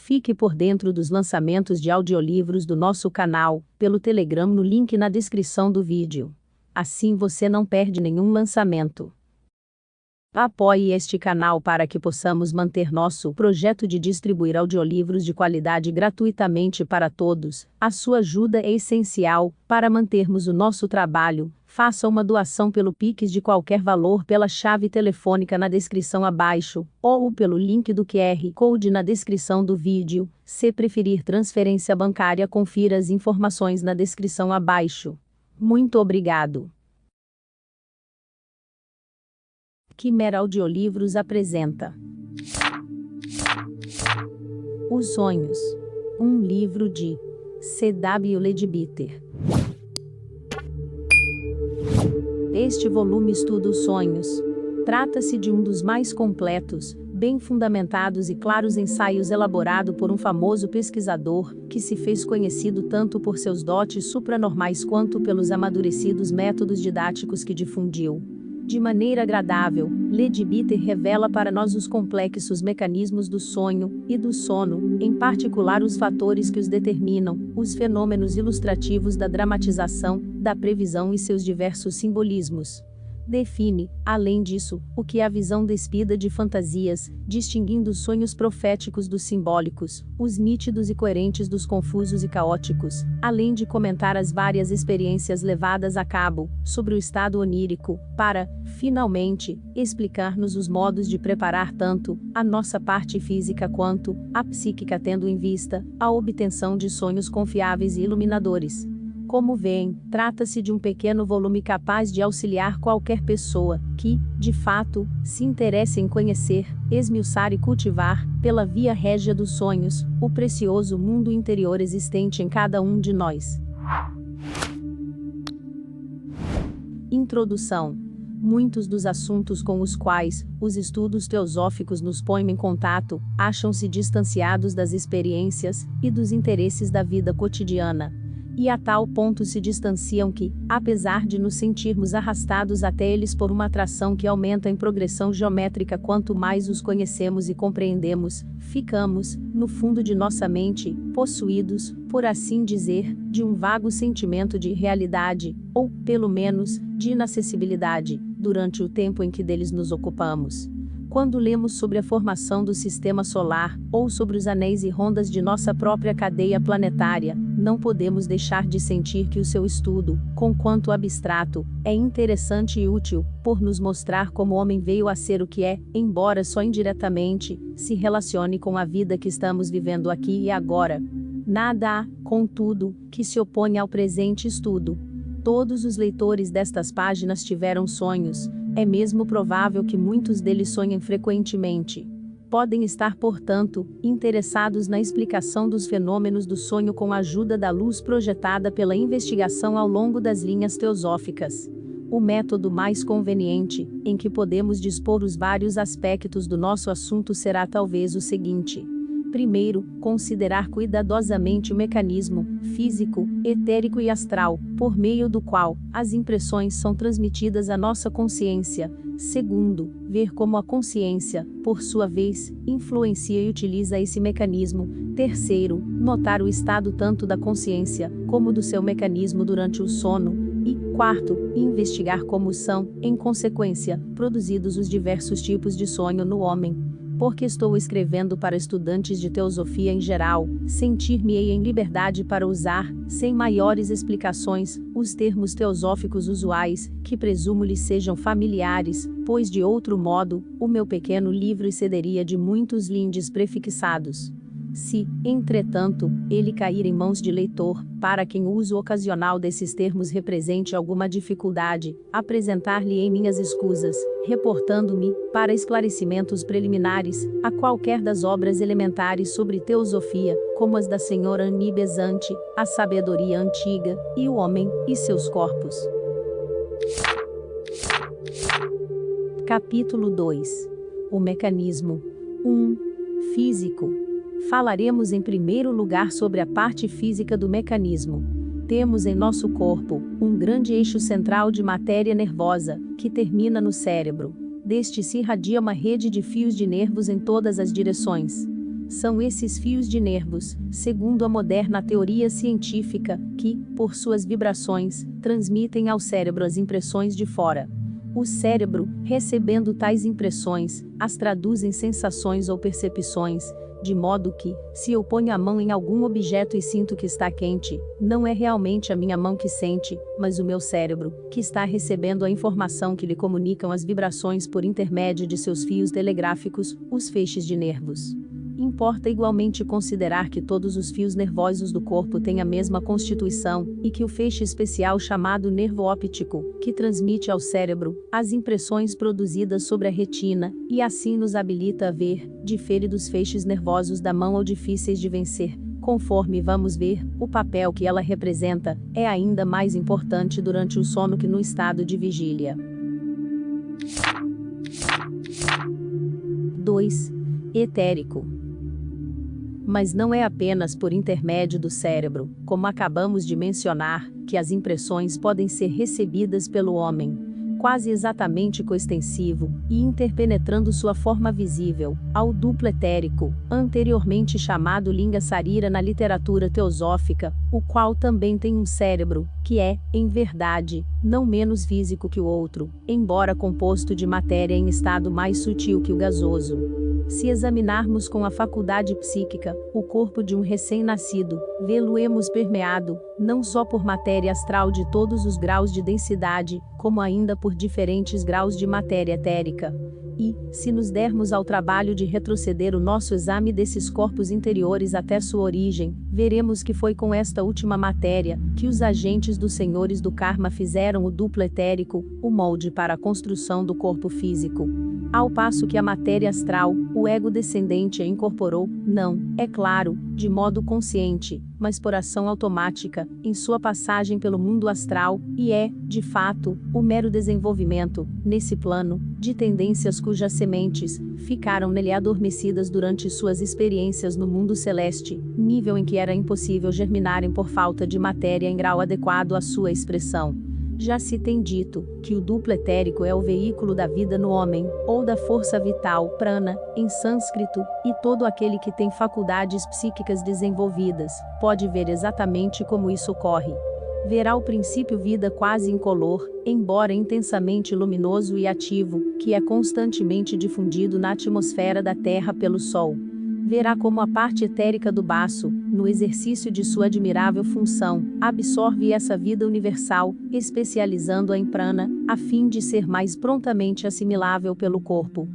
Fique por dentro dos lançamentos de audiolivros do nosso canal, pelo Telegram no link na descrição do vídeo. Assim você não perde nenhum lançamento. Apoie este canal para que possamos manter nosso projeto de distribuir audiolivros de qualidade gratuitamente para todos. A sua ajuda é essencial para mantermos o nosso trabalho. Faça uma doação pelo Pix de qualquer valor pela chave telefônica na descrição abaixo, ou pelo link do QR Code na descrição do vídeo. Se preferir transferência bancária, confira as informações na descrição abaixo. Muito obrigado. Quimera Audiolivros apresenta Os Sonhos, um livro de C.W. Leadbeater. Este volume estuda os sonhos. Trata-se de um dos mais completos, bem fundamentados e claros ensaios elaborado por um famoso pesquisador, que se fez conhecido tanto por seus dotes supranormais quanto pelos amadurecidos métodos didáticos que difundiu. De maneira agradável, Leadbeater revela para nós os complexos mecanismos do sonho e do sono, em particular os fatores que os determinam, os fenômenos ilustrativos da dramatização, da previsão e seus diversos simbolismos. Define, além disso, o que é a visão despida de fantasias, distinguindo os sonhos proféticos dos simbólicos, os nítidos e coerentes dos confusos e caóticos, além de comentar as várias experiências levadas a cabo, sobre o estado onírico, para, finalmente, explicar-nos os modos de preparar tanto a nossa parte física quanto a psíquica, tendo em vista a obtenção de sonhos confiáveis e iluminadores. Como veem, trata-se de um pequeno volume capaz de auxiliar qualquer pessoa que, de fato, se interesse em conhecer, esmiuçar e cultivar, pela via régia dos sonhos, o precioso mundo interior existente em cada um de nós. Introdução. Muitos dos assuntos com os quais os estudos teosóficos nos põem em contato acham-se distanciados das experiências e dos interesses da vida cotidiana. E a tal ponto se distanciam que, apesar de nos sentirmos arrastados até eles por uma atração que aumenta em progressão geométrica quanto mais os conhecemos e compreendemos, ficamos, no fundo de nossa mente, possuídos, por assim dizer, de um vago sentimento de irrealidade, ou, pelo menos, de inacessibilidade, durante o tempo em que deles nos ocupamos. Quando lemos sobre a formação do sistema solar, ou sobre os anéis e rondas de nossa própria cadeia planetária, não podemos deixar de sentir que o seu estudo, conquanto abstrato, é interessante e útil, por nos mostrar como o homem veio a ser o que é, embora só indiretamente, se relacione com a vida que estamos vivendo aqui e agora. Nada há, contudo, que se oponha ao presente estudo. Todos os leitores destas páginas tiveram sonhos. É mesmo provável que muitos deles sonhem frequentemente. Podem estar, portanto, interessados na explicação dos fenômenos do sonho com a ajuda da luz projetada pela investigação ao longo das linhas teosóficas. O método mais conveniente, em que podemos dispor os vários aspectos do nosso assunto será talvez o seguinte. Primeiro, considerar cuidadosamente o mecanismo físico, etérico e astral, por meio do qual as impressões são transmitidas à nossa consciência. Segundo, ver como a consciência, por sua vez, influencia e utiliza esse mecanismo. Terceiro, notar o estado tanto da consciência, como do seu mecanismo durante o sono. E, quarto, investigar como são, em consequência, produzidos os diversos tipos de sonho no homem. Porque estou escrevendo para estudantes de teosofia em geral, sentir-me-ei em liberdade para usar, sem maiores explicações, os termos teosóficos usuais, que presumo lhes sejam familiares, pois de outro modo, o meu pequeno livro excederia de muitos lindes prefixados. Se, entretanto, ele cair em mãos de leitor, para quem o uso ocasional desses termos represente alguma dificuldade, apresentar-lhe-ei minhas escusas, reportando-me, para esclarecimentos preliminares, a qualquer das obras elementares sobre teosofia, como as da senhora Annie Besant, a sabedoria antiga, e o homem, e seus corpos. Capítulo 2. O mecanismo. 1. Físico. Falaremos em primeiro lugar sobre a parte física do mecanismo. Temos em nosso corpo um grande eixo central de matéria nervosa, que termina no cérebro. Deste se irradia uma rede de fios de nervos em todas as direções. São esses fios de nervos, segundo a moderna teoria científica, que, por suas vibrações, transmitem ao cérebro as impressões de fora. O cérebro, recebendo tais impressões, as traduz em sensações ou percepções, de modo que, se eu ponho a mão em algum objeto e sinto que está quente, não é realmente a minha mão que sente, mas o meu cérebro, que está recebendo a informação que lhe comunicam as vibrações por intermédio de seus fios telegráficos, os feixes de nervos. Importa igualmente considerar que todos os fios nervosos do corpo têm a mesma constituição, e que o feixe especial chamado nervo óptico, que transmite ao cérebro as impressões produzidas sobre a retina, e assim nos habilita a ver, difere dos feixes nervosos da mão ou difíceis de vencer. Conforme vamos ver, o papel que ela representa é ainda mais importante durante o sono que no estado de vigília. 2. Etérico. Mas não é apenas por intermédio do cérebro, como acabamos de mencionar, que as impressões podem ser recebidas pelo homem, quase exatamente coextensivo, e interpenetrando sua forma visível, ao duplo etérico, anteriormente chamado Linga Sarira na literatura teosófica, o qual também tem um cérebro, que é, em verdade, não menos físico que o outro, embora composto de matéria em estado mais sutil que o gasoso. Se examinarmos com a faculdade psíquica o corpo de um recém-nascido, vê-lo-emos permeado, não só por matéria astral de todos os graus de densidade, como ainda por diferentes graus de matéria etérica. E, se nos dermos ao trabalho de retroceder o nosso exame desses corpos interiores até sua origem, veremos que foi com esta última matéria que os agentes dos senhores do karma fizeram o duplo etérico, o molde para a construção do corpo físico. Ao passo que a matéria astral, o ego descendente a incorporou, não, é claro, de modo consciente, mas por ação automática, em sua passagem pelo mundo astral, e é, de fato, o mero desenvolvimento, nesse plano, de tendências cujas sementes ficaram nele adormecidas durante suas experiências no mundo celeste, nível em que era impossível germinarem por falta de matéria em grau adequado à sua expressão. Já se tem dito que o duplo etérico é o veículo da vida no homem, ou da força vital, prana, em sânscrito, e todo aquele que tem faculdades psíquicas desenvolvidas pode ver exatamente como isso ocorre. Verá o princípio vida quase incolor, embora intensamente luminoso e ativo, que é constantemente difundido na atmosfera da Terra pelo Sol. Verá como a parte etérica do baço, no exercício de sua admirável função, absorve essa vida universal, especializando-a em prana, a fim de ser mais prontamente assimilável pelo corpo.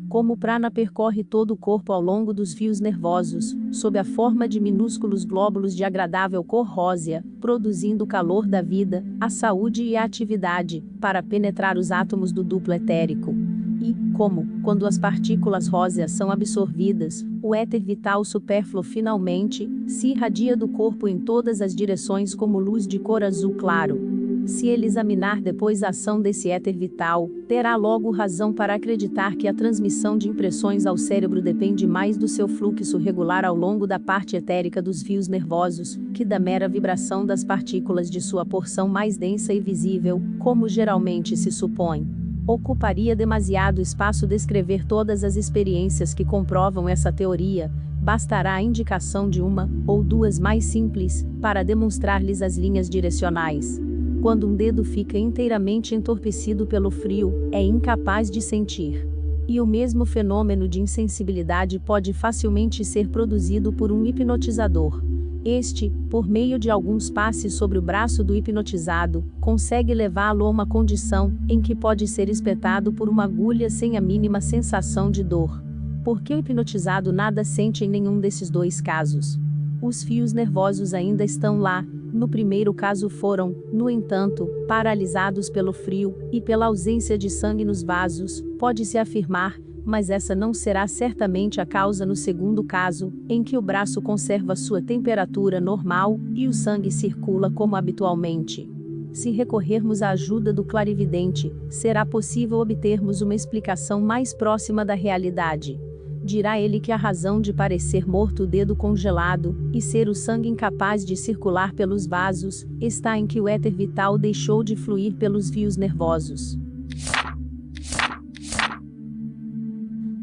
Como o prana percorre todo o corpo ao longo dos fios nervosos, sob a forma de minúsculos glóbulos de agradável cor rósea, produzindo o calor da vida, a saúde e a atividade, para penetrar os átomos do duplo etérico. E, como, quando as partículas róseas são absorvidas, o éter vital supérfluo finalmente se irradia do corpo em todas as direções como luz de cor azul claro. Se ele examinar depois a ação desse éter vital, terá logo razão para acreditar que a transmissão de impressões ao cérebro depende mais do seu fluxo regular ao longo da parte etérica dos fios nervosos, que da mera vibração das partículas de sua porção mais densa e visível, como geralmente se supõe. Ocuparia demasiado espaço descrever todas as experiências que comprovam essa teoria, bastará a indicação de uma, ou duas mais simples, para demonstrar-lhes as linhas direcionais. Quando um dedo fica inteiramente entorpecido pelo frio, é incapaz de sentir. E o mesmo fenômeno de insensibilidade pode facilmente ser produzido por um hipnotizador. Este, por meio de alguns passes sobre o braço do hipnotizado, consegue levá-lo a uma condição em que pode ser espetado por uma agulha sem a mínima sensação de dor. Porque o hipnotizado nada sente em nenhum desses dois casos. Os fios nervosos ainda estão lá. No primeiro caso foram, no entanto, paralisados pelo frio e pela ausência de sangue nos vasos, pode-se afirmar, mas essa não será certamente a causa no segundo caso, em que o braço conserva sua temperatura normal e o sangue circula como habitualmente. Se recorrermos à ajuda do clarividente, será possível obtermos uma explicação mais próxima da realidade. Dirá ele que a razão de parecer morto o dedo congelado, e ser o sangue incapaz de circular pelos vasos, está em que o éter vital deixou de fluir pelos fios nervosos.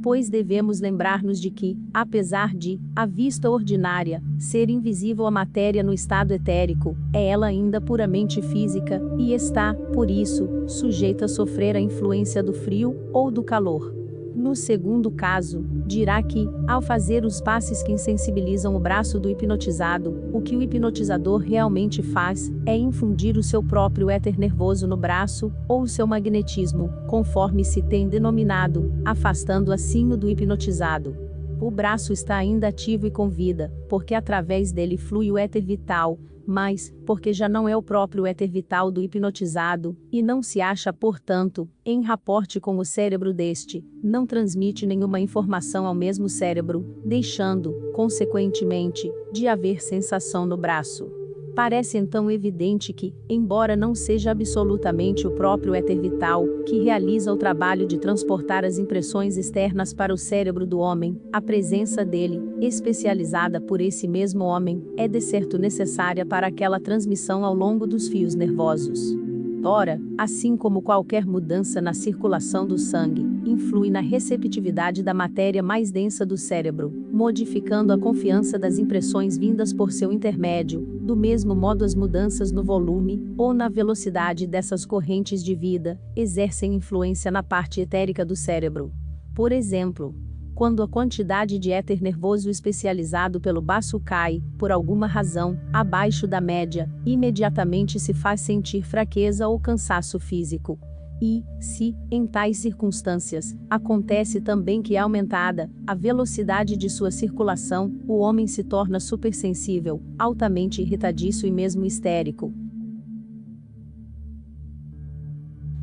pois devemos lembrar-nos de que, apesar de, à vista ordinária, ser invisível a matéria no estado etérico, é ela ainda puramente física, e está, por isso, sujeita a sofrer a influência do frio, ou do calor. No segundo caso, dirá que, ao fazer os passes que insensibilizam o braço do hipnotizado, o que o hipnotizador realmente faz, é infundir o seu próprio éter nervoso no braço, ou o seu magnetismo, conforme se tem denominado, afastando assim o do hipnotizado. O braço está ainda ativo e com vida, porque através dele flui o éter vital, mas, porque já não é o próprio éter vital do hipnotizado, e não se acha, portanto, em raporte com o cérebro deste, não transmite nenhuma informação ao mesmo cérebro, deixando, consequentemente, de haver sensação no braço. Parece então evidente que, embora não seja absolutamente o próprio éter vital, que realiza o trabalho de transportar as impressões externas para o cérebro do homem, a presença dele, especializada por esse mesmo homem, é de certo necessária para aquela transmissão ao longo dos fios nervosos. Ora, assim como qualquer mudança na circulação do sangue, influi na receptividade da matéria mais densa do cérebro, modificando a confiança das impressões vindas por seu intermédio, do mesmo modo as mudanças no volume, ou na velocidade dessas correntes de vida, exercem influência na parte etérica do cérebro. Por exemplo, quando a quantidade de éter nervoso especializado pelo baço cai, por alguma razão, abaixo da média, imediatamente se faz sentir fraqueza ou cansaço físico. E, se, em tais circunstâncias, acontece também que aumentada a velocidade de sua circulação, o homem se torna supersensível, altamente irritadiço e mesmo histérico.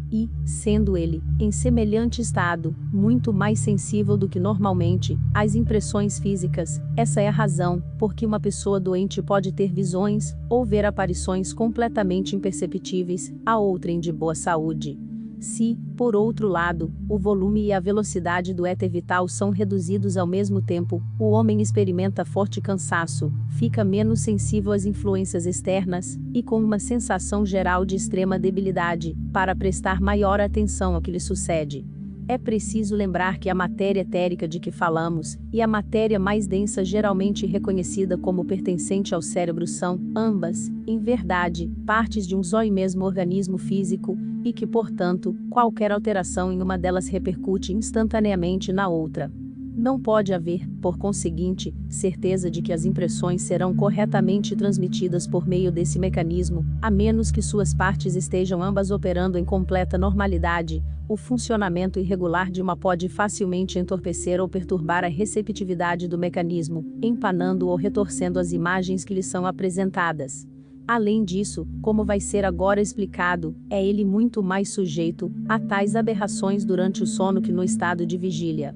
E, sendo ele, em semelhante estado, muito mais sensível do que normalmente, às impressões físicas, essa é a razão, por que uma pessoa doente pode ter visões, ou ver aparições completamente imperceptíveis, a outrem de boa saúde. Se, por outro lado, o volume e a velocidade do éter vital são reduzidos ao mesmo tempo, o homem experimenta forte cansaço, fica menos sensível às influências externas, e com uma sensação geral de extrema debilidade, para prestar maior atenção ao que lhe sucede. É preciso lembrar que a matéria etérica de que falamos, e a matéria mais densa geralmente reconhecida como pertencente ao cérebro são, ambas, em verdade, partes de um só e mesmo organismo físico, e que, portanto, qualquer alteração em uma delas repercute instantaneamente na outra. Não pode haver, por conseguinte, certeza de que as impressões serão corretamente transmitidas por meio desse mecanismo, a menos que suas partes estejam ambas operando em completa normalidade. O funcionamento irregular de uma pode facilmente entorpecer ou perturbar a receptividade do mecanismo, empanando ou retorcendo as imagens que lhe são apresentadas. Além disso, como vai ser agora explicado, é ele muito mais sujeito a tais aberrações durante o sono que no estado de vigília.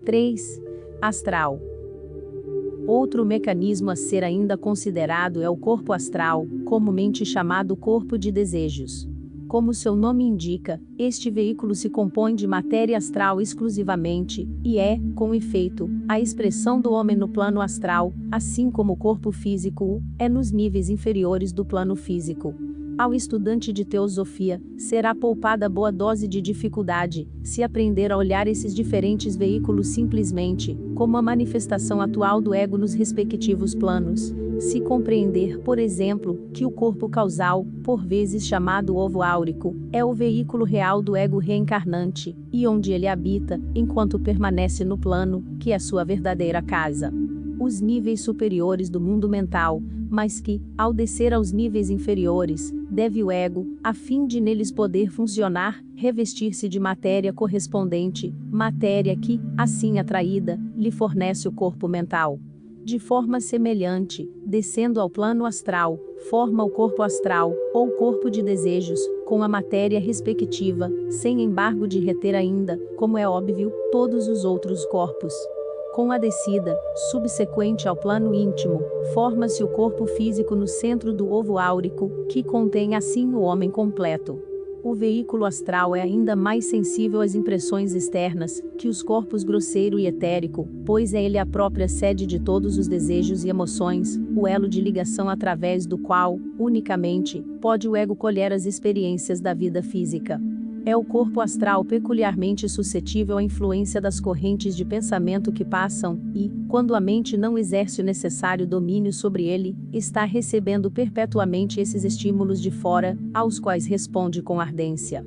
3. Astral. Outro mecanismo a ser ainda considerado é o corpo astral, comumente chamado corpo de desejos. Como seu nome indica, este veículo se compõe de matéria astral exclusivamente, e é, com efeito, a expressão do homem no plano astral, assim como o corpo físico é nos níveis inferiores do plano físico. Ao estudante de teosofia, será poupada boa dose de dificuldade, se aprender a olhar esses diferentes veículos simplesmente, como a manifestação atual do ego nos respectivos planos. Se compreender, por exemplo, que o corpo causal, por vezes chamado ovo áurico, é o veículo real do ego reencarnante, e onde ele habita, enquanto permanece no plano, que é sua verdadeira casa. Os níveis superiores do mundo mental, mas que, ao descer aos níveis inferiores, deve o ego, a fim de neles poder funcionar, revestir-se de matéria correspondente, matéria que, assim atraída, lhe fornece o corpo mental. De forma semelhante, descendo ao plano astral, forma o corpo astral, ou corpo de desejos, com a matéria respectiva, sem embargo de reter ainda, como é óbvio, todos os outros corpos. Com a descida, subsequente ao plano íntimo, forma-se o corpo físico no centro do ovo áurico, que contém assim o homem completo. O veículo astral é ainda mais sensível às impressões externas que os corpos grosseiro e etérico, pois é ele a própria sede de todos os desejos e emoções, o elo de ligação através do qual, unicamente, pode o ego colher as experiências da vida física. É o corpo astral peculiarmente suscetível à influência das correntes de pensamento que passam, e, quando a mente não exerce o necessário domínio sobre ele, está recebendo perpetuamente esses estímulos de fora, aos quais responde com ardência.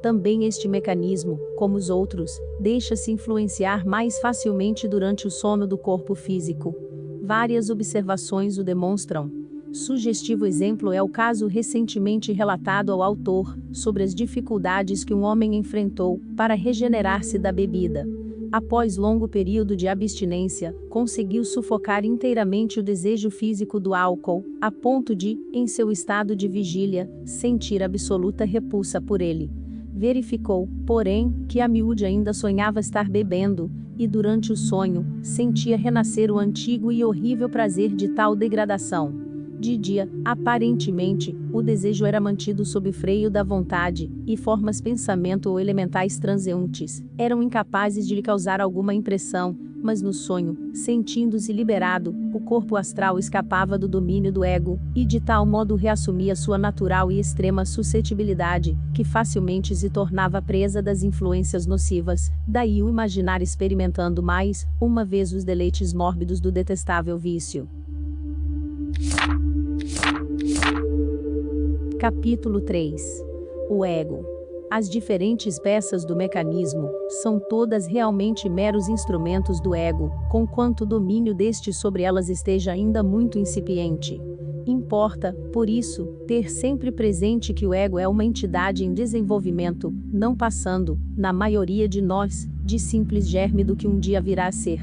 Também este mecanismo, como os outros, deixa-se influenciar mais facilmente durante o sono do corpo físico. Várias observações o demonstram. Sugestivo exemplo é o caso recentemente relatado ao autor, sobre as dificuldades que um homem enfrentou para regenerar-se da bebida. Após longo período de abstinência, conseguiu sufocar inteiramente o desejo físico do álcool, a ponto de, em seu estado de vigília, sentir absoluta repulsa por ele. Verificou, porém, que a miúde ainda sonhava estar bebendo, e durante o sonho, sentia renascer o antigo e horrível prazer de tal degradação. De dia, aparentemente, o desejo era mantido sob freio da vontade, e formas pensamento ou elementais transeuntes eram incapazes de lhe causar alguma impressão, mas no sonho, sentindo-se liberado, o corpo astral escapava do domínio do ego, e de tal modo reassumia sua natural e extrema suscetibilidade, que facilmente se tornava presa das influências nocivas, daí o imaginar experimentando mais, uma vez os deleites mórbidos do detestável vício. Capítulo 3. O ego. As diferentes peças do mecanismo são todas realmente meros instrumentos do ego, conquanto o domínio deste sobre elas esteja ainda muito incipiente. Importa, por isso, ter sempre presente que o ego é uma entidade em desenvolvimento, não passando, na maioria de nós, de simples germe do que um dia virá a ser.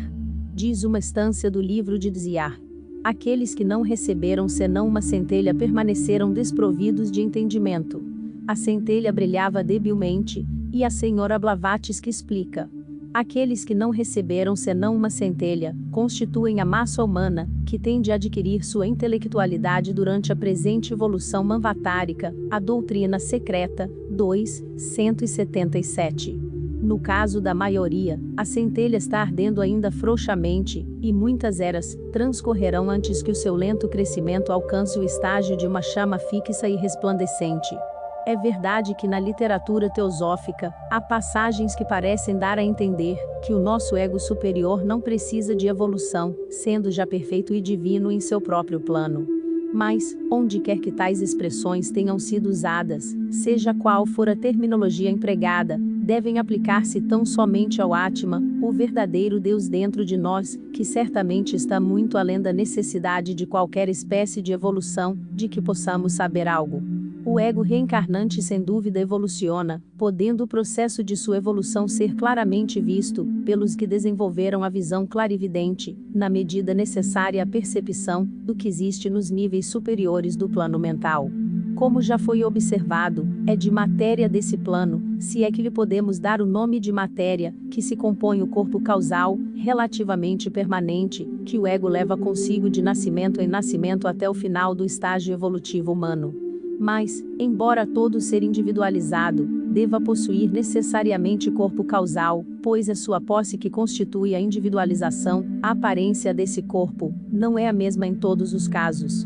Diz uma estância do livro de Dziar. Aqueles que não receberam senão uma centelha permaneceram desprovidos de entendimento. A centelha brilhava debilmente, e a senhora Blavatsky explica. Aqueles que não receberam senão uma centelha, constituem a massa humana, que tende a adquirir sua intelectualidade durante a presente evolução manvatárica, a doutrina secreta, 2, 177. No caso da maioria, a centelha está ardendo ainda frouxamente, e muitas eras transcorrerão antes que o seu lento crescimento alcance o estágio de uma chama fixa e resplandecente. É verdade que na literatura teosófica, há passagens que parecem dar a entender que o nosso ego superior não precisa de evolução, sendo já perfeito e divino em seu próprio plano. Mas, onde quer que tais expressões tenham sido usadas, seja qual for a terminologia empregada, devem aplicar-se tão somente ao Atma, o verdadeiro Deus dentro de nós, que certamente está muito além da necessidade de qualquer espécie de evolução, de que possamos saber algo. O ego reencarnante sem dúvida evoluciona, podendo o processo de sua evolução ser claramente visto, pelos que desenvolveram a visão clarividente, na medida necessária à percepção, do que existe nos níveis superiores do plano mental. Como já foi observado, é de matéria desse plano, se é que lhe podemos dar o nome de matéria, que se compõe o corpo causal, relativamente permanente, que o ego leva consigo de nascimento em nascimento até o final do estágio evolutivo humano. Mas, embora todo ser individualizado, deva possuir necessariamente corpo causal, pois é sua posse que constitui a individualização, a aparência desse corpo não é a mesma em todos os casos.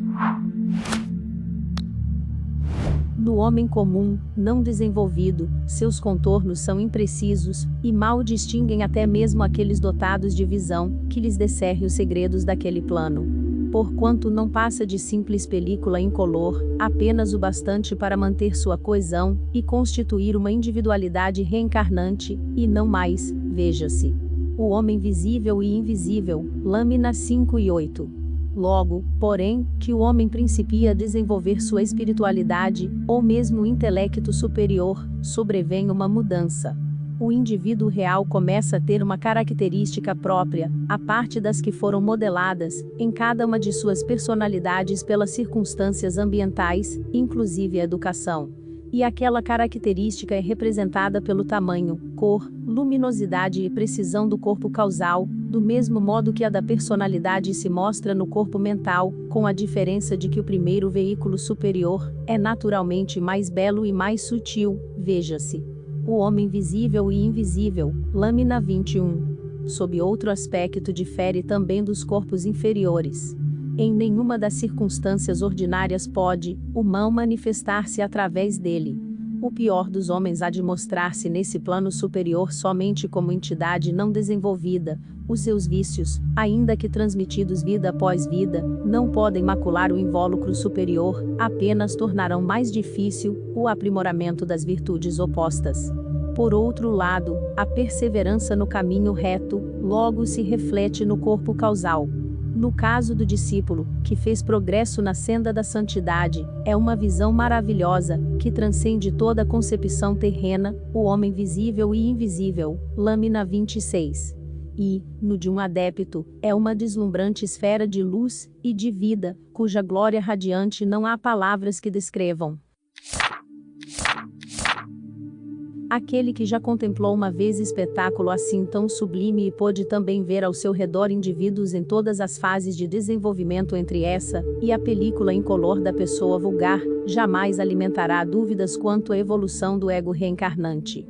No homem comum, não desenvolvido, seus contornos são imprecisos, e mal distinguem até mesmo aqueles dotados de visão, que lhes descerre os segredos daquele plano. Porquanto não passa de simples película incolor, apenas o bastante para manter sua coesão, e constituir uma individualidade reencarnante, e não mais, veja-se. O homem visível e invisível, lâmina 5 e 8. Logo, porém, que o homem principia a desenvolver sua espiritualidade, ou mesmo o intelecto superior, sobrevém uma mudança. O indivíduo real começa a ter uma característica própria, à parte das que foram modeladas, em cada uma de suas personalidades pelas circunstâncias ambientais, inclusive a educação. E aquela característica é representada pelo tamanho, cor, luminosidade e precisão do corpo causal, do mesmo modo que a da personalidade se mostra no corpo mental, com a diferença de que o primeiro veículo superior é naturalmente mais belo e mais sutil, veja-se. O Homem Visível e Invisível, Lâmina 21. Sob outro aspecto difere também dos corpos inferiores. Em nenhuma das circunstâncias ordinárias pode o mal manifestar-se através dele. O pior dos homens há de mostrar-se nesse plano superior somente como entidade não desenvolvida. Os seus vícios, ainda que transmitidos vida após vida, não podem macular o invólucro superior, apenas tornarão mais difícil o aprimoramento das virtudes opostas. Por outro lado, a perseverança no caminho reto, logo se reflete no corpo causal. No caso do discípulo, que fez progresso na senda da santidade, é uma visão maravilhosa, que transcende toda concepção terrena, o homem visível e invisível, Lâmina 26. E, no de um adepto, é uma deslumbrante esfera de luz e de vida, cuja glória radiante não há palavras que descrevam. Aquele que já contemplou uma vez espetáculo assim tão sublime e pôde também ver ao seu redor indivíduos em todas as fases de desenvolvimento entre essa e a película incolor da pessoa vulgar, jamais alimentará dúvidas quanto à evolução do ego reencarnante.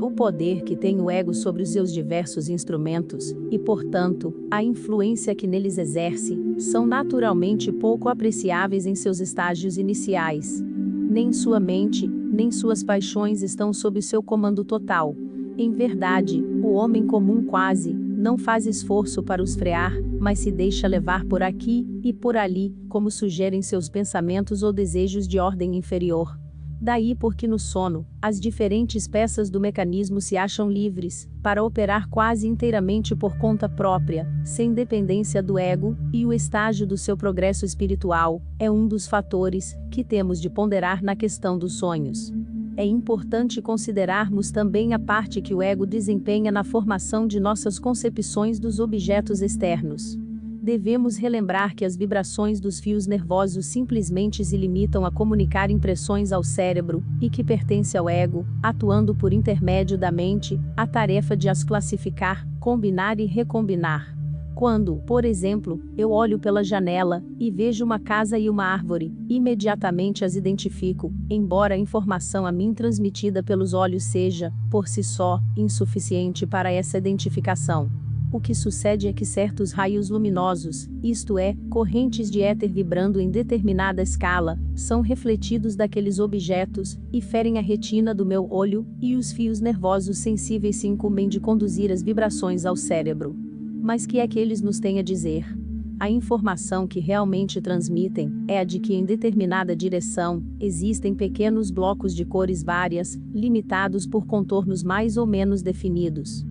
O poder que tem o ego sobre os seus diversos instrumentos, e portanto, a influência que neles exerce, são naturalmente pouco apreciáveis em seus estágios iniciais. Nem sua mente, nem suas paixões estão sob seu comando total. Em verdade, o homem comum quase não faz esforço para os frear, mas se deixa levar por aqui e por ali, como sugerem seus pensamentos ou desejos de ordem inferior. Daí porque no sono, as diferentes peças do mecanismo se acham livres, para operar quase inteiramente por conta própria, sem dependência do ego, e o estágio do seu progresso espiritual é um dos fatores que temos de ponderar na questão dos sonhos. É importante considerarmos também a parte que o ego desempenha na formação de nossas concepções dos objetos externos. Devemos relembrar que as vibrações dos fios nervosos simplesmente se limitam a comunicar impressões ao cérebro, e que pertence ao ego, atuando por intermédio da mente, a tarefa de as classificar, combinar e recombinar. Quando, por exemplo, eu olho pela janela e vejo uma casa e uma árvore, imediatamente as identifico, embora a informação a mim transmitida pelos olhos seja, por si só, insuficiente para essa identificação. O que sucede é que certos raios luminosos, isto é, correntes de éter vibrando em determinada escala, são refletidos daqueles objetos, e ferem a retina do meu olho, e os fios nervosos sensíveis se incumbem de conduzir as vibrações ao cérebro. Mas que é que eles nos têm a dizer? A informação que realmente transmitem é a de que em determinada direção, existem pequenos blocos de cores várias, limitados por contornos mais ou menos definidos.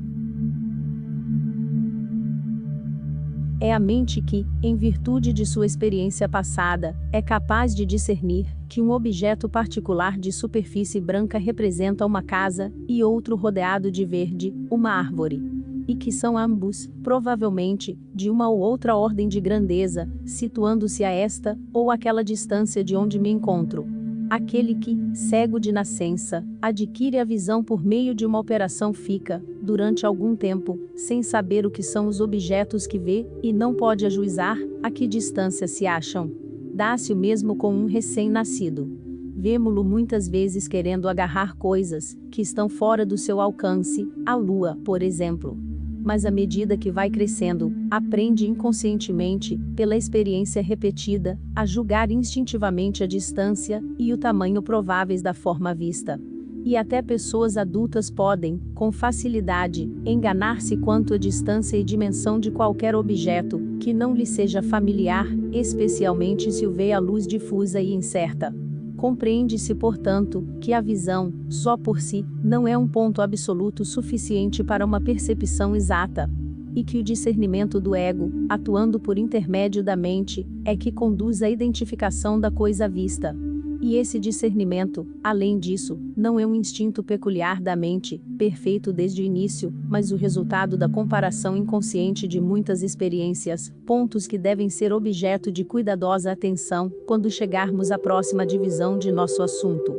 É a mente que, em virtude de sua experiência passada, é capaz de discernir que um objeto particular de superfície branca representa uma casa, e outro rodeado de verde, uma árvore. E que são ambos, provavelmente, de uma ou outra ordem de grandeza, situando-se a esta ou aquela distância de onde me encontro. Aquele que, cego de nascença, adquire a visão por meio de uma operação fica, durante algum tempo, sem saber o que são os objetos que vê, e não pode ajuizar a que distância se acham. Dá-se o mesmo com um recém-nascido. Vemo-lo muitas vezes querendo agarrar coisas que estão fora do seu alcance, a lua, por exemplo. Mas à medida que vai crescendo, aprende inconscientemente, pela experiência repetida, a julgar instintivamente a distância e o tamanho prováveis da forma vista. E até pessoas adultas podem, com facilidade, enganar-se quanto à distância e dimensão de qualquer objeto, que não lhe seja familiar, especialmente se o vê à luz difusa e incerta. Compreende-se, portanto, que a visão, só por si, não é um ponto absoluto suficiente para uma percepção exata. E que o discernimento do ego, atuando por intermédio da mente, é que conduz à identificação da coisa vista. E esse discernimento, além disso, não é um instinto peculiar da mente, perfeito desde o início, mas o resultado da comparação inconsciente de muitas experiências, pontos que devem ser objeto de cuidadosa atenção, quando chegarmos à próxima divisão de nosso assunto.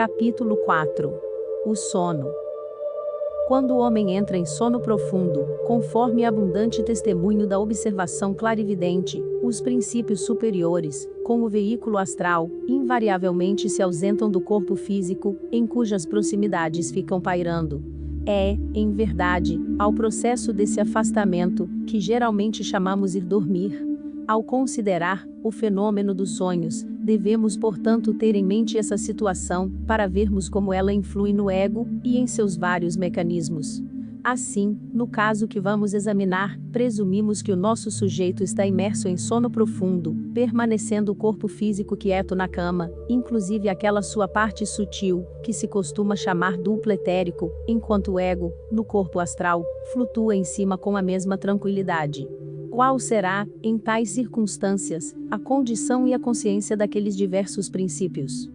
Capítulo 4. O sono. Quando o homem entra em sono profundo, conforme abundante testemunho da observação clarividente, os princípios superiores, com o veículo astral, invariavelmente se ausentam do corpo físico, em cujas proximidades ficam pairando. É, em verdade, ao processo desse afastamento, que geralmente chamamos ir dormir. Ao considerar o fenômeno dos sonhos, devemos, portanto, ter em mente essa situação, para vermos como ela influi no ego e em seus vários mecanismos. Assim, no caso que vamos examinar, presumimos que o nosso sujeito está imerso em sono profundo, permanecendo o corpo físico quieto na cama, inclusive aquela sua parte sutil, que se costuma chamar duplo etérico, enquanto o ego, no corpo astral, flutua em cima com a mesma tranquilidade. Qual será, em tais circunstâncias, a condição e a consciência daqueles diversos princípios?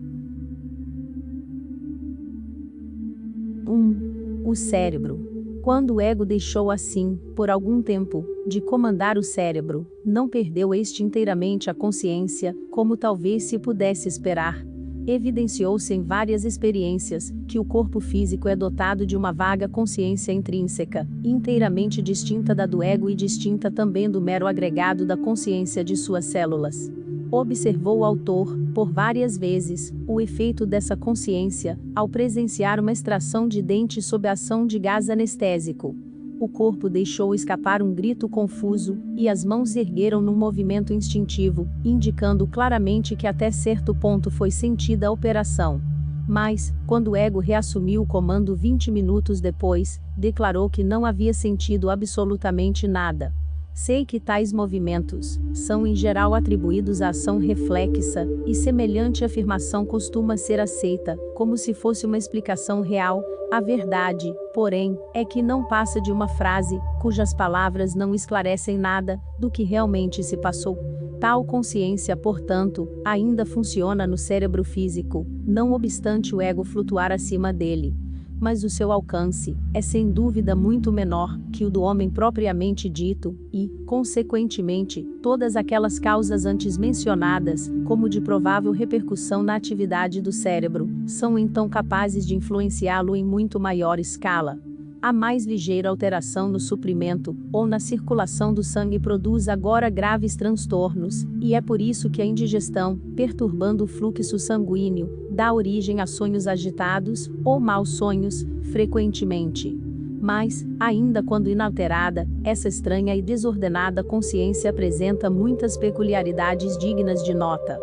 1. O cérebro. Quando o ego deixou assim, por algum tempo, de comandar o cérebro, não perdeu este inteiramente a consciência, como talvez se pudesse esperar. Evidenciou-se em várias experiências, que o corpo físico é dotado de uma vaga consciência intrínseca, inteiramente distinta da do ego e distinta também do mero agregado da consciência de suas células. Observou o autor, por várias vezes, o efeito dessa consciência, ao presenciar uma extração de dente sob a ação de gás anestésico. O corpo deixou escapar um grito confuso, e as mãos se ergueram num movimento instintivo, indicando claramente que até certo ponto foi sentida a operação. Mas, quando o ego reassumiu o comando 20 minutos depois, declarou que não havia sentido absolutamente nada. Sei que tais movimentos são em geral atribuídos à ação reflexa, e semelhante afirmação costuma ser aceita, como se fosse uma explicação real. A verdade, porém, é que não passa de uma frase, cujas palavras não esclarecem nada do que realmente se passou. Tal consciência, portanto, ainda funciona no cérebro físico, não obstante o ego flutuar acima dele. Mas o seu alcance é sem dúvida muito menor que o do homem propriamente dito, e, consequentemente, todas aquelas causas antes mencionadas, como de provável repercussão na atividade do cérebro, são então capazes de influenciá-lo em muito maior escala. A mais ligeira alteração no suprimento, ou na circulação do sangue produz agora graves transtornos, e é por isso que a indigestão, perturbando o fluxo sanguíneo, dá origem a sonhos agitados, ou maus sonhos, frequentemente. Mas, ainda quando inalterada, essa estranha e desordenada consciência apresenta muitas peculiaridades dignas de nota.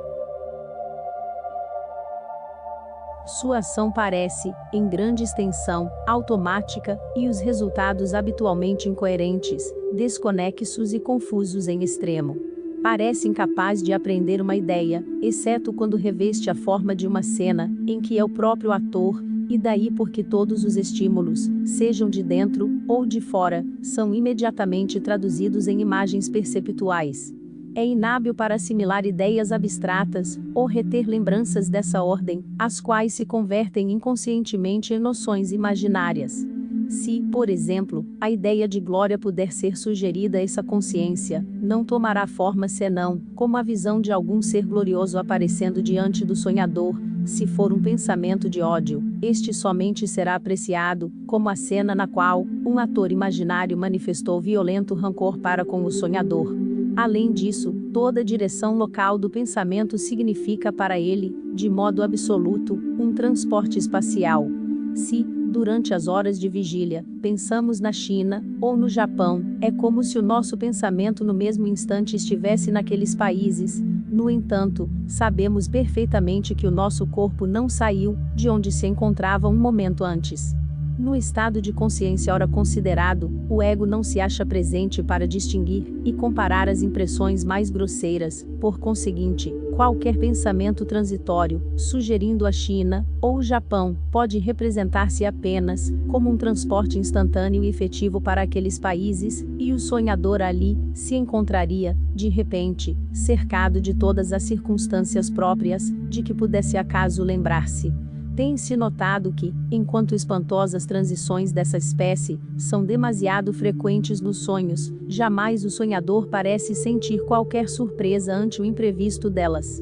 Sua ação parece, em grande extensão, automática, e os resultados habitualmente incoerentes, desconexos e confusos em extremo. Parece incapaz de aprender uma ideia, exceto quando reveste a forma de uma cena, em que é o próprio ator, e daí porque todos os estímulos, sejam de dentro ou de fora, são imediatamente traduzidos em imagens perceptuais. É inábil para assimilar ideias abstratas, ou reter lembranças dessa ordem, as quais se convertem inconscientemente em noções imaginárias. Se, por exemplo, a ideia de glória puder ser sugerida a essa consciência, não tomará forma senão, como a visão de algum ser glorioso aparecendo diante do sonhador. Se for um pensamento de ódio, este somente será apreciado, como a cena na qual um ator imaginário manifestou violento rancor para com o sonhador. Além disso, toda direção local do pensamento significa para ele, de modo absoluto, um transporte espacial. Se, durante as horas de vigília, pensamos na China, ou no Japão, é como se o nosso pensamento no mesmo instante estivesse naqueles países. No entanto, sabemos perfeitamente que o nosso corpo não saiu de onde se encontrava um momento antes. No estado de consciência ora considerado, o ego não se acha presente para distinguir e comparar as impressões mais grosseiras. Por conseguinte, qualquer pensamento transitório, sugerindo a China ou o Japão, pode representar-se apenas como um transporte instantâneo e efetivo para aqueles países, e o sonhador ali se encontraria, de repente, cercado de todas as circunstâncias próprias de que pudesse acaso lembrar-se. Tem-se notado que, enquanto espantosas transições dessa espécie são demasiado frequentes nos sonhos, jamais o sonhador parece sentir qualquer surpresa ante o imprevisto delas.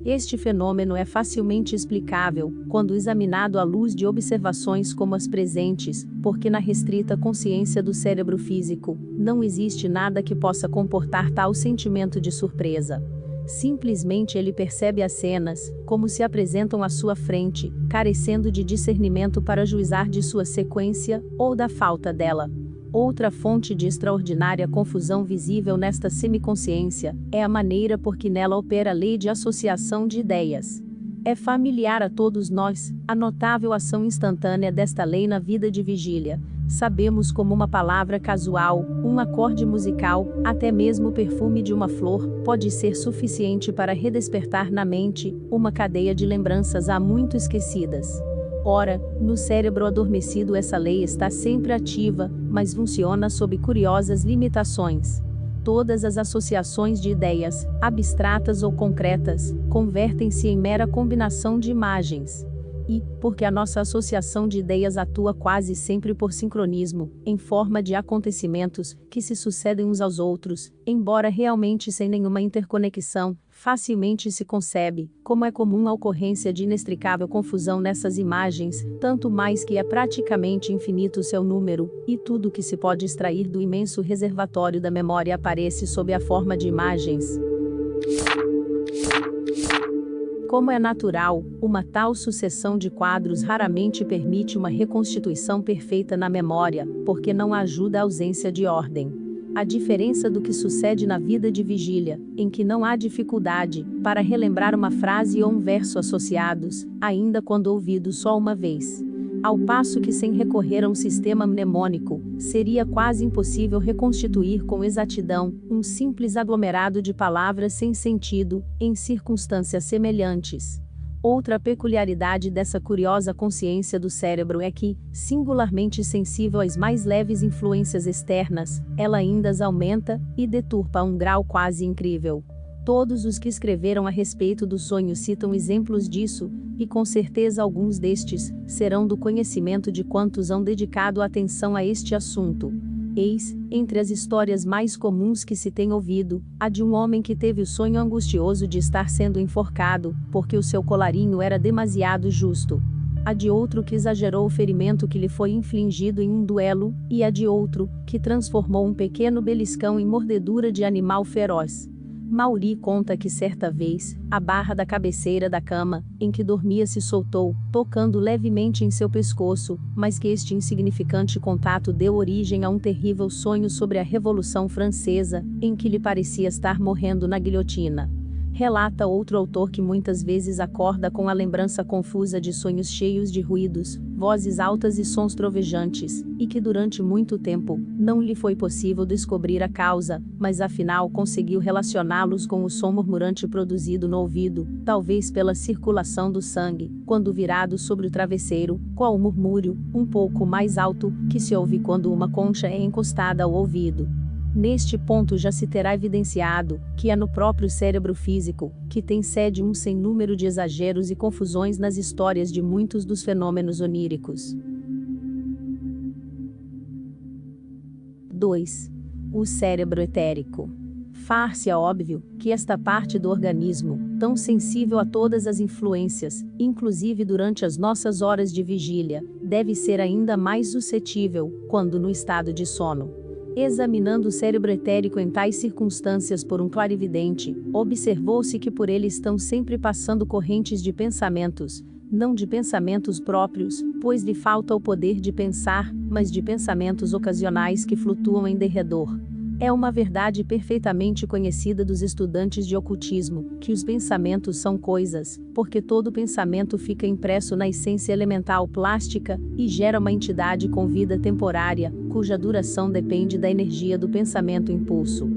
Este fenômeno é facilmente explicável, quando examinado à luz de observações como as presentes, porque na restrita consciência do cérebro físico, não existe nada que possa comportar tal sentimento de surpresa. Simplesmente ele percebe as cenas, como se apresentam à sua frente, carecendo de discernimento para juizar de sua sequência, ou da falta dela. Outra fonte de extraordinária confusão visível nesta semiconsciência é a maneira por que nela opera a lei de associação de ideias. É familiar a todos nós a notável ação instantânea desta lei na vida de vigília. Sabemos como uma palavra casual, um acorde musical, até mesmo o perfume de uma flor, pode ser suficiente para redespertar na mente uma cadeia de lembranças há muito esquecidas. Ora, no cérebro adormecido essa lei está sempre ativa, mas funciona sob curiosas limitações. Todas as associações de ideias, abstratas ou concretas, convertem-se em mera combinação de imagens. E, porque a nossa associação de ideias atua quase sempre por sincronismo, em forma de acontecimentos que se sucedem uns aos outros, embora realmente sem nenhuma interconexão, facilmente se concebe, como é comum a ocorrência de inextricável confusão nessas imagens, tanto mais que é praticamente infinito seu número, e tudo que se pode extrair do imenso reservatório da memória aparece sob a forma de imagens. Como é natural, uma tal sucessão de quadros raramente permite uma reconstituição perfeita na memória, porque não ajuda a ausência de ordem. A diferença do que sucede na vida de vigília, em que não há dificuldade para relembrar uma frase ou um verso associados, ainda quando ouvidos só uma vez. Ao passo que sem recorrer a um sistema mnemônico, seria quase impossível reconstituir com exatidão um simples aglomerado de palavras sem sentido, em circunstâncias semelhantes. Outra peculiaridade dessa curiosa consciência do cérebro é que, singularmente sensível às mais leves influências externas, ela ainda as aumenta e deturpa a um grau quase incrível. Todos os que escreveram a respeito do sonho citam exemplos disso, e com certeza alguns destes serão do conhecimento de quantos hão dedicado atenção a este assunto. Eis, entre as histórias mais comuns que se tem ouvido, a de um homem que teve o sonho angustioso de estar sendo enforcado, porque o seu colarinho era demasiado justo. A de outro que exagerou o ferimento que lhe foi infligido em um duelo, e a de outro, que transformou um pequeno beliscão em mordedura de animal feroz. Mauri conta que certa vez, a barra da cabeceira da cama, em que dormia se soltou, tocando levemente em seu pescoço, mas que este insignificante contato deu origem a um terrível sonho sobre a Revolução Francesa, em que lhe parecia estar morrendo na guilhotina. Relata outro autor que muitas vezes acorda com a lembrança confusa de sonhos cheios de ruídos, vozes altas e sons trovejantes, e que durante muito tempo, não lhe foi possível descobrir a causa, mas afinal conseguiu relacioná-los com o som murmurante produzido no ouvido, talvez pela circulação do sangue, quando virado sobre o travesseiro, qual o murmúrio, um pouco mais alto, que se ouve quando uma concha é encostada ao ouvido. Neste ponto já se terá evidenciado que é no próprio cérebro físico que tem sede um sem número de exageros e confusões nas histórias de muitos dos fenômenos oníricos. 2. O cérebro etérico. Far-se-á óbvio que esta parte do organismo, tão sensível a todas as influências, inclusive durante as nossas horas de vigília, deve ser ainda mais suscetível quando no estado de sono. Examinando o cérebro etérico em tais circunstâncias por um clarividente, observou-se que por ele estão sempre passando correntes de pensamentos, não de pensamentos próprios, pois lhe falta o poder de pensar, mas de pensamentos ocasionais que flutuam em derredor. É uma verdade perfeitamente conhecida dos estudantes de ocultismo, que os pensamentos são coisas, porque todo pensamento fica impresso na essência elemental plástica, e gera uma entidade com vida temporária, cuja duração depende da energia do pensamento impulso.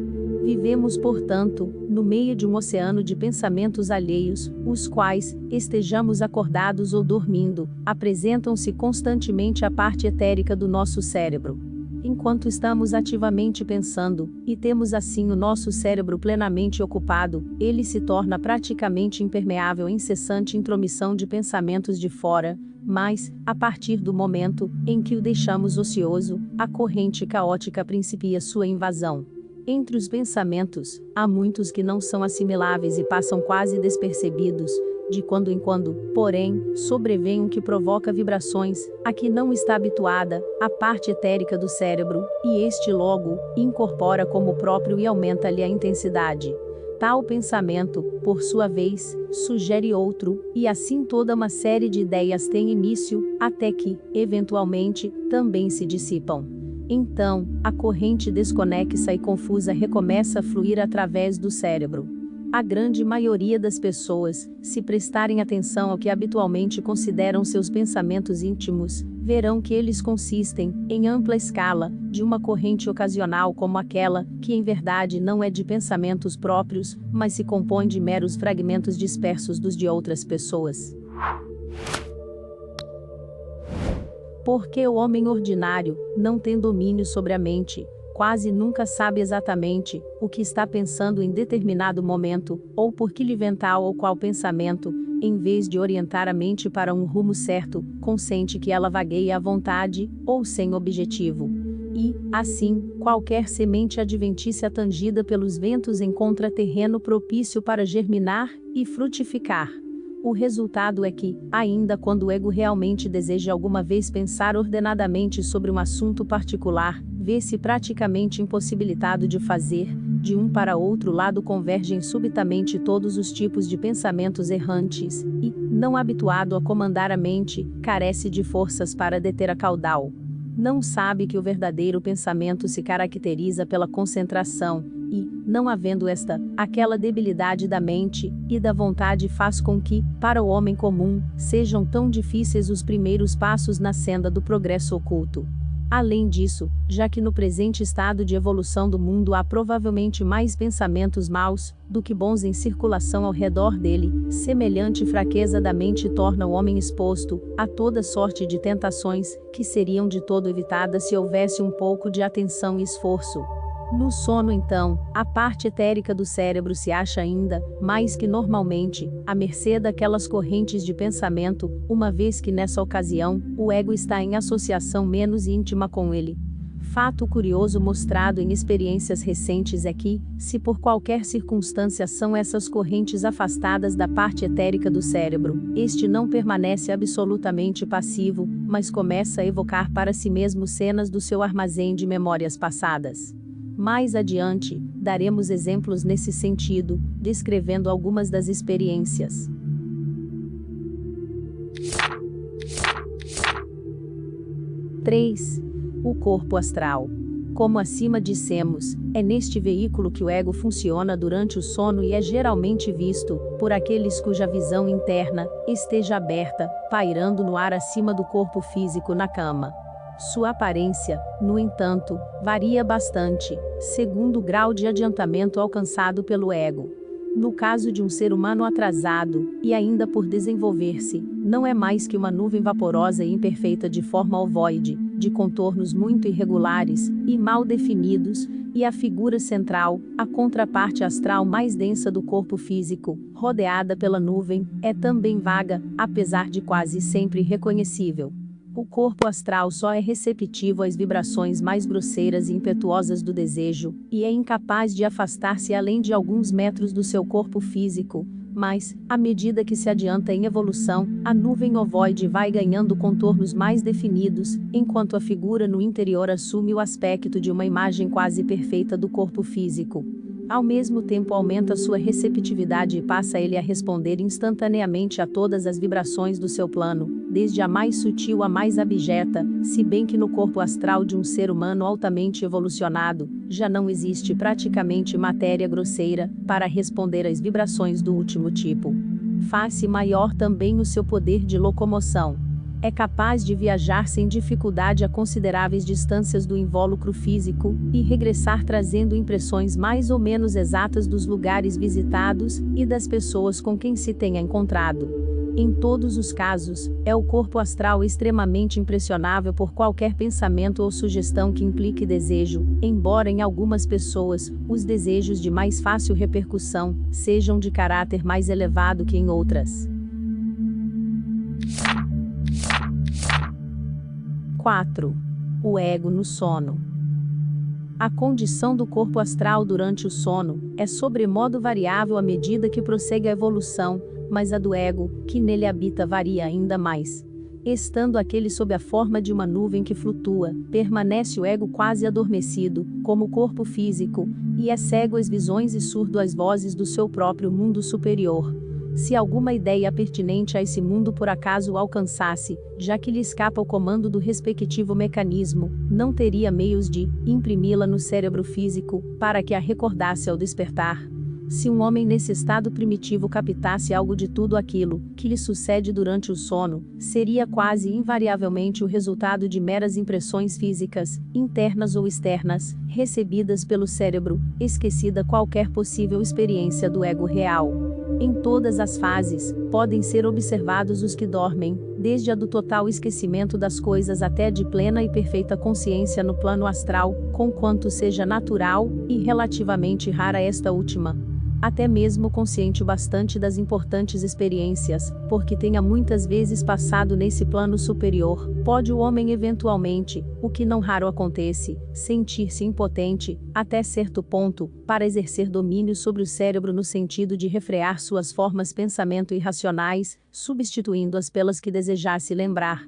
Vivemos, portanto, no meio de um oceano de pensamentos alheios, os quais, estejamos acordados ou dormindo, apresentam-se constantemente à parte etérica do nosso cérebro. Enquanto estamos ativamente pensando, e temos assim o nosso cérebro plenamente ocupado, ele se torna praticamente impermeável à incessante intromissão de pensamentos de fora, mas, a partir do momento em que o deixamos ocioso, a corrente caótica principia sua invasão. Entre os pensamentos, há muitos que não são assimiláveis e passam quase despercebidos. De quando em quando, porém, sobrevém um que provoca vibrações, a que não está habituada, a parte etérica do cérebro, e este logo, incorpora como próprio e aumenta-lhe a intensidade. Tal pensamento, por sua vez, sugere outro, e assim toda uma série de ideias tem início, até que, eventualmente, também se dissipam. Então, a corrente desconexa e confusa recomeça a fluir através do cérebro. A grande maioria das pessoas, se prestarem atenção ao que habitualmente consideram seus pensamentos íntimos, verão que eles consistem, em ampla escala, de uma corrente ocasional como aquela, que em verdade não é de pensamentos próprios, mas se compõe de meros fragmentos dispersos dos de outras pessoas. Porque o homem ordinário, não tem domínio sobre a mente, quase nunca sabe exatamente o que está pensando em determinado momento, ou por que lhe vem tal ou qual pensamento, em vez de orientar a mente para um rumo certo, consente que ela vagueie à vontade, ou sem objetivo. E, assim, qualquer semente adventícia tangida pelos ventos encontra terreno propício para germinar e frutificar. O resultado é que, ainda quando o ego realmente deseja alguma vez pensar ordenadamente sobre um assunto particular, vê-se praticamente impossibilitado de fazer, de um para outro lado convergem subitamente todos os tipos de pensamentos errantes, e, não habituado a comandar a mente, carece de forças para deter a caudal. Não sabe que o verdadeiro pensamento se caracteriza pela concentração, e, não havendo aquela debilidade da mente e da vontade faz com que, para o homem comum, sejam tão difíceis os primeiros passos na senda do progresso oculto. Além disso, já que no presente estado de evolução do mundo há provavelmente mais pensamentos maus do que bons em circulação ao redor dele, semelhante fraqueza da mente torna o homem exposto a toda sorte de tentações, que seriam de todo evitadas se houvesse um pouco de atenção e esforço. No sono, então, a parte etérica do cérebro se acha ainda, mais que normalmente, à mercê daquelas correntes de pensamento, uma vez que nessa ocasião, o ego está em associação menos íntima com ele. Fato curioso mostrado em experiências recentes é que, se por qualquer circunstância são essas correntes afastadas da parte etérica do cérebro, este não permanece absolutamente passivo, mas começa a evocar para si mesmo cenas do seu armazém de memórias passadas. Mais adiante, daremos exemplos nesse sentido, descrevendo algumas das experiências. 3. O corpo astral. Como acima dissemos, é neste veículo que o ego funciona durante o sono e é geralmente visto, por aqueles cuja visão interna esteja aberta, pairando no ar acima do corpo físico na cama. Sua aparência, no entanto, varia bastante, segundo o grau de adiantamento alcançado pelo ego. No caso de um ser humano atrasado, e ainda por desenvolver-se, não é mais que uma nuvem vaporosa e imperfeita de forma ovoide, de contornos muito irregulares e mal definidos, e a figura central, a contraparte astral mais densa do corpo físico, rodeada pela nuvem, é também vaga, apesar de quase sempre reconhecível. O corpo astral só é receptivo às vibrações mais grosseiras e impetuosas do desejo, e é incapaz de afastar-se além de alguns metros do seu corpo físico, mas, à medida que se adianta em evolução, a nuvem ovoide vai ganhando contornos mais definidos, enquanto a figura no interior assume o aspecto de uma imagem quase perfeita do corpo físico. Ao mesmo tempo aumenta sua receptividade e passa ele a responder instantaneamente a todas as vibrações do seu plano, desde a mais sutil à mais abjeta, se bem que no corpo astral de um ser humano altamente evolucionado, já não existe praticamente matéria grosseira para responder às vibrações do último tipo. Faz-se maior também o seu poder de locomoção. É capaz de viajar sem dificuldade a consideráveis distâncias do invólucro físico, e regressar trazendo impressões mais ou menos exatas dos lugares visitados, e das pessoas com quem se tenha encontrado. Em todos os casos, é o corpo astral extremamente impressionável por qualquer pensamento ou sugestão que implique desejo, embora em algumas pessoas, os desejos de mais fácil repercussão, sejam de caráter mais elevado que em outras. 4. O ego no sono. A condição do corpo astral durante o sono é sobremodo variável à medida que prossegue a evolução, mas a do ego, que nele habita, varia ainda mais. Estando aquele sob a forma de uma nuvem que flutua, permanece o ego quase adormecido, como o corpo físico, e é cego às visões e surdo às vozes do seu próprio mundo superior. Se alguma ideia pertinente a esse mundo por acaso o alcançasse, já que lhe escapa o comando do respectivo mecanismo, não teria meios de imprimi-la no cérebro físico, para que a recordasse ao despertar. Se um homem nesse estado primitivo captasse algo de tudo aquilo que lhe sucede durante o sono, seria quase invariavelmente o resultado de meras impressões físicas, internas ou externas, recebidas pelo cérebro, esquecida qualquer possível experiência do ego real. Em todas as fases, podem ser observados os que dormem, desde a do total esquecimento das coisas até a de plena e perfeita consciência no plano astral, conquanto seja natural, e relativamente rara esta última. Até mesmo consciente o bastante das importantes experiências, porque tenha muitas vezes passado nesse plano superior, pode o homem eventualmente, o que não raro acontece, sentir-se impotente, até certo ponto, para exercer domínio sobre o cérebro no sentido de refrear suas formas pensamento irracionais, substituindo-as pelas que desejasse lembrar.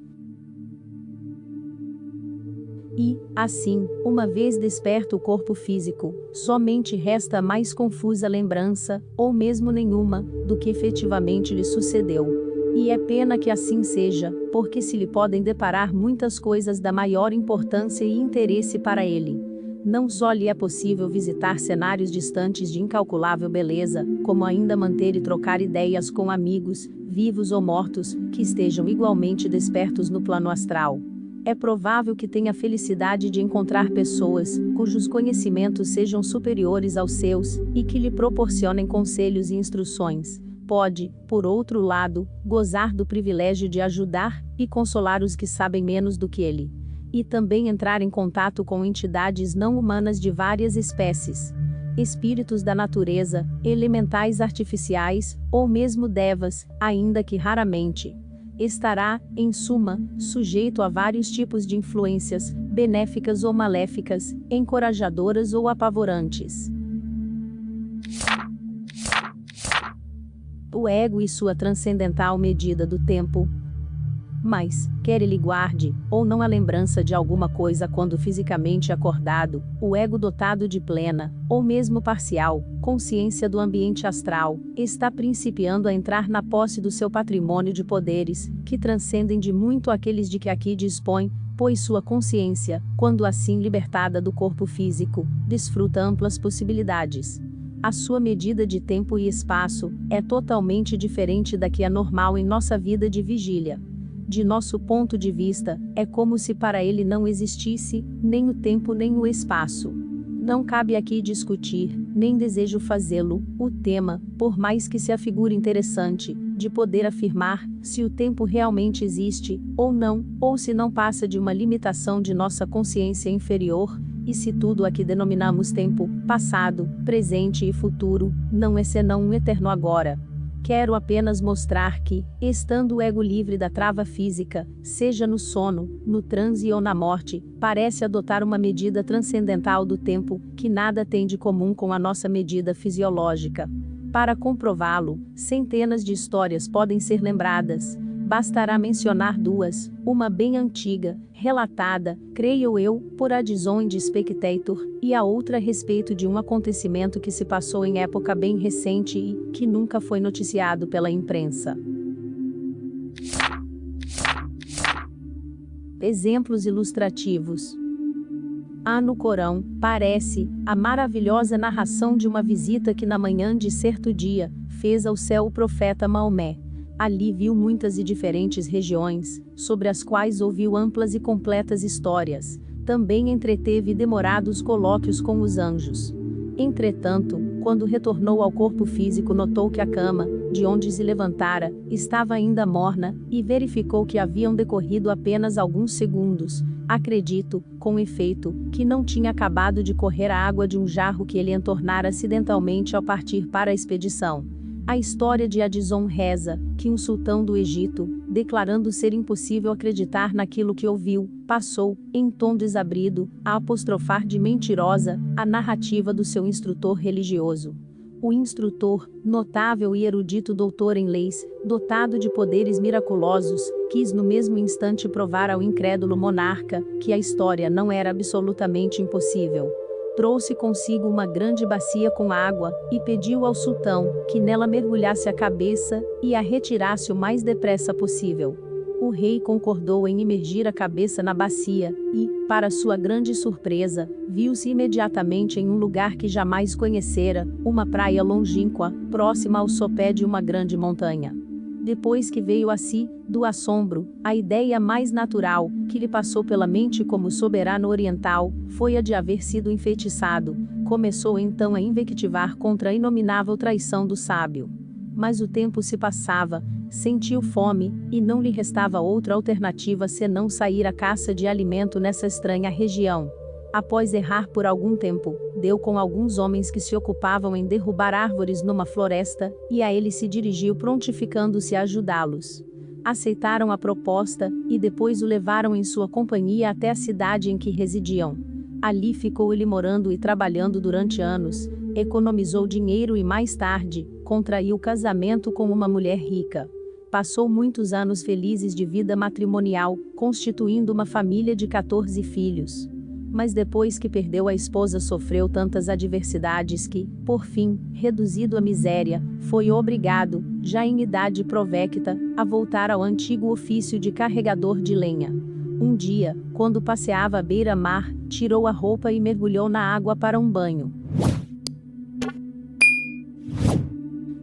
E, assim, uma vez desperto o corpo físico, somente resta a mais confusa lembrança, ou mesmo nenhuma, do que efetivamente lhe sucedeu. E é pena que assim seja, porque se lhe podem deparar muitas coisas da maior importância e interesse para ele. Não só lhe é possível visitar cenários distantes de incalculável beleza, como ainda manter e trocar ideias com amigos, vivos ou mortos, que estejam igualmente despertos no plano astral. É provável que tenha a felicidade de encontrar pessoas, cujos conhecimentos sejam superiores aos seus, e que lhe proporcionem conselhos e instruções. Pode, por outro lado, gozar do privilégio de ajudar e consolar os que sabem menos do que ele. E também entrar em contato com entidades não humanas de várias espécies. Espíritos da natureza, elementais artificiais, ou mesmo devas, ainda que raramente. Estará, em suma, sujeito a vários tipos de influências, benéficas ou maléficas, encorajadoras ou apavorantes. O ego e sua transcendental medida do tempo. Mas, quer ele guarde, ou não a lembrança de alguma coisa quando fisicamente acordado, o ego dotado de plena, ou mesmo parcial, consciência do ambiente astral, está principiando a entrar na posse do seu patrimônio de poderes, que transcendem de muito aqueles de que aqui dispõe, pois sua consciência, quando assim libertada do corpo físico, desfruta amplas possibilidades. A sua medida de tempo e espaço é totalmente diferente da que é normal em nossa vida de vigília. De nosso ponto de vista, é como se para ele não existisse, nem o tempo nem o espaço. Não cabe aqui discutir, nem desejo fazê-lo, o tema, por mais que se afigure interessante, de poder afirmar, se o tempo realmente existe, ou não, ou se não passa de uma limitação de nossa consciência inferior, e se tudo a que denominamos tempo, passado, presente e futuro, não é senão um eterno agora. Quero apenas mostrar que, estando o ego livre da trava física, seja no sono, no transe ou na morte, parece adotar uma medida transcendental do tempo, que nada tem de comum com a nossa medida fisiológica. Para comprová-lo, centenas de histórias podem ser lembradas. Bastará mencionar duas, uma bem antiga, relatada, creio eu, por Addison de Spectator, e a outra a respeito de um acontecimento que se passou em época bem recente e que nunca foi noticiado pela imprensa. Exemplos ilustrativos. Há no Corão, parece, a maravilhosa narração de uma visita que na manhã de certo dia, fez ao céu o profeta Maomé. Ali viu muitas e diferentes regiões, sobre as quais ouviu amplas e completas histórias. Também entreteve demorados colóquios com os anjos. Entretanto, quando retornou ao corpo físico, notou que a cama, de onde se levantara, estava ainda morna, e verificou que haviam decorrido apenas alguns segundos. Acredito, com efeito, que não tinha acabado de correr a água de um jarro que ele entornara acidentalmente ao partir para a expedição. A história de Addison reza, que um sultão do Egito, declarando ser impossível acreditar naquilo que ouviu, passou, em tom desabrido, a apostrofar de mentirosa a narrativa do seu instrutor religioso. O instrutor, notável e erudito doutor em leis, dotado de poderes miraculosos, quis no mesmo instante provar ao incrédulo monarca que a história não era absolutamente impossível. Trouxe consigo uma grande bacia com água, e pediu ao sultão que nela mergulhasse a cabeça e a retirasse o mais depressa possível. O rei concordou em imergir a cabeça na bacia, e, para sua grande surpresa, viu-se imediatamente em um lugar que jamais conhecera, uma praia longínqua, próxima ao sopé de uma grande montanha. Depois que veio a si, do assombro, a ideia mais natural, que lhe passou pela mente como soberano oriental, foi a de haver sido enfeitiçado. Começou então a invectivar contra a inominável traição do sábio. Mas o tempo se passava, sentiu fome, e não lhe restava outra alternativa senão sair à caça de alimento nessa estranha região. Após errar por algum tempo, deu com alguns homens que se ocupavam em derrubar árvores numa floresta, e a ele se dirigiu prontificando-se a ajudá-los. Aceitaram a proposta, e depois o levaram em sua companhia até a cidade em que residiam. Ali ficou ele morando e trabalhando durante anos, economizou dinheiro e mais tarde, contraiu casamento com uma mulher rica. Passou muitos anos felizes de vida matrimonial, constituindo uma família de 14 filhos. Mas depois que perdeu a esposa sofreu tantas adversidades que, por fim, reduzido à miséria, foi obrigado, já em idade provecta, a voltar ao antigo ofício de carregador de lenha. Um dia, quando passeava à beira-mar, tirou a roupa e mergulhou na água para um banho.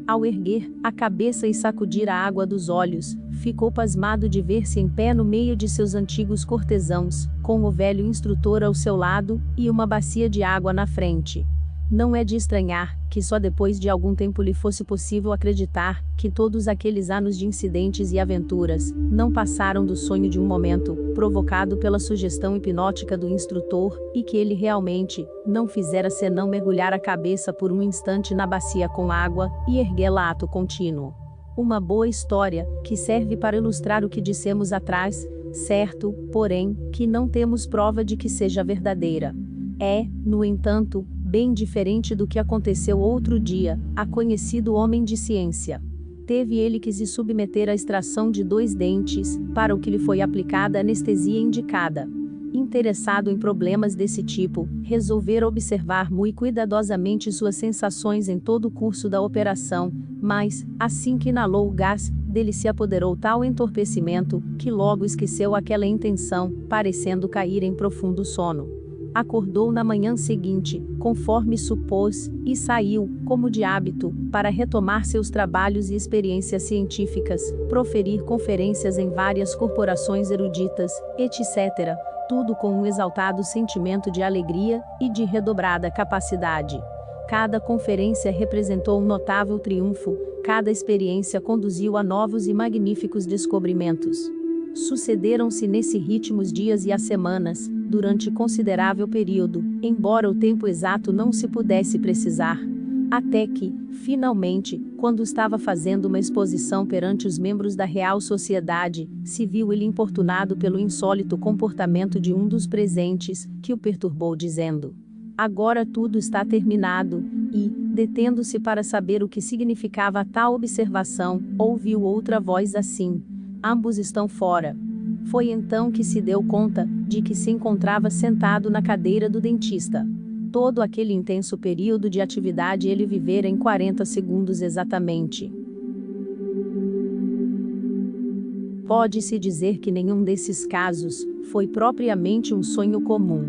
Ao erguer a cabeça e sacudir a água dos olhos, ficou pasmado de ver-se em pé no meio de seus antigos cortesãos, com o velho instrutor ao seu lado, e uma bacia de água na frente. Não é de estranhar que só depois de algum tempo lhe fosse possível acreditar que todos aqueles anos de incidentes e aventuras não passaram do sonho de um momento, provocado pela sugestão hipnótica do instrutor, e que ele realmente não fizera senão mergulhar a cabeça por um instante na bacia com água e erguê-la ato contínuo. Uma boa história, que serve para ilustrar o que dissemos atrás, certo, porém, que não temos prova de que seja verdadeira. É, no entanto, bem diferente do que aconteceu outro dia, a conhecido homem de ciência. Teve ele que se submeter à extração de 2 dentes, para o que lhe foi aplicada a anestesia indicada. Interessado em problemas desse tipo, resolvera observar muito cuidadosamente suas sensações em todo o curso da operação, mas, assim que inalou o gás, dele se apoderou tal entorpecimento, que logo esqueceu aquela intenção, parecendo cair em profundo sono. Acordou na manhã seguinte, conforme supôs, e saiu, como de hábito, para retomar seus trabalhos e experiências científicas, proferir conferências em várias corporações eruditas, etc., tudo com um exaltado sentimento de alegria e de redobrada capacidade. Cada conferência representou um notável triunfo, cada experiência conduziu a novos e magníficos descobrimentos. Sucederam-se nesse ritmo os dias e as semanas, durante considerável período, embora o tempo exato não se pudesse precisar. Até que, finalmente, quando estava fazendo uma exposição perante os membros da Real Sociedade, se viu ele importunado pelo insólito comportamento de um dos presentes, que o perturbou dizendo: "Agora tudo está terminado", e, detendo-se para saber o que significava tal observação, ouviu outra voz assim: "Ambos estão fora". Foi então que se deu conta de que se encontrava sentado na cadeira do dentista. Todo aquele intenso período de atividade ele vivera em 40 segundos exatamente. Pode-se dizer que nenhum desses casos foi propriamente um sonho comum,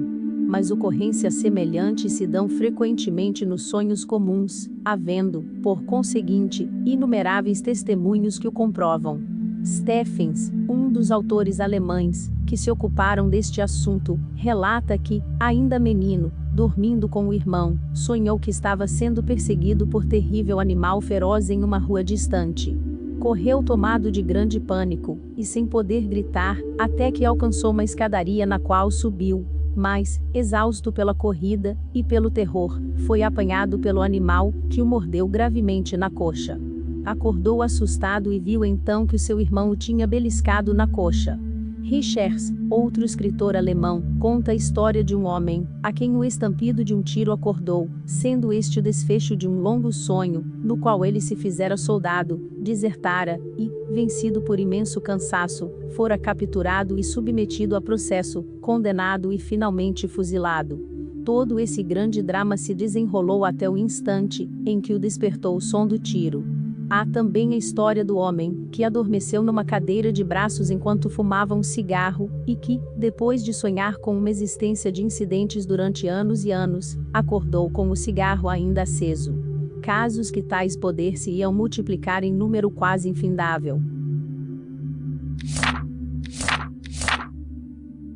mas ocorrências semelhantes se dão frequentemente nos sonhos comuns, havendo, por conseguinte, inumeráveis testemunhos que o comprovam. Stephens, um dos autores alemães que se ocuparam deste assunto, relata que, ainda menino, dormindo com o irmão, sonhou que estava sendo perseguido por terrível animal feroz em uma rua distante. Correu tomado de grande pânico, e sem poder gritar, até que alcançou uma escadaria na qual subiu, mas, exausto pela corrida e pelo terror, foi apanhado pelo animal, que o mordeu gravemente na coxa. Acordou assustado e viu então que o seu irmão o tinha beliscado na coxa. Richers, outro escritor alemão, conta a história de um homem, a quem o estampido de um tiro acordou, sendo este o desfecho de um longo sonho, no qual ele se fizera soldado, desertara, e, vencido por imenso cansaço, fora capturado e submetido a processo, condenado e finalmente fuzilado. Todo esse grande drama se desenrolou até o instante, em que o despertou o som do tiro. Há também a história do homem, que adormeceu numa cadeira de braços enquanto fumava um cigarro, e que, depois de sonhar com uma existência de incidentes durante anos e anos, acordou com o cigarro ainda aceso. Casos que tais poder se iam multiplicar em número quase infindável.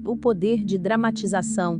O poder de dramatização.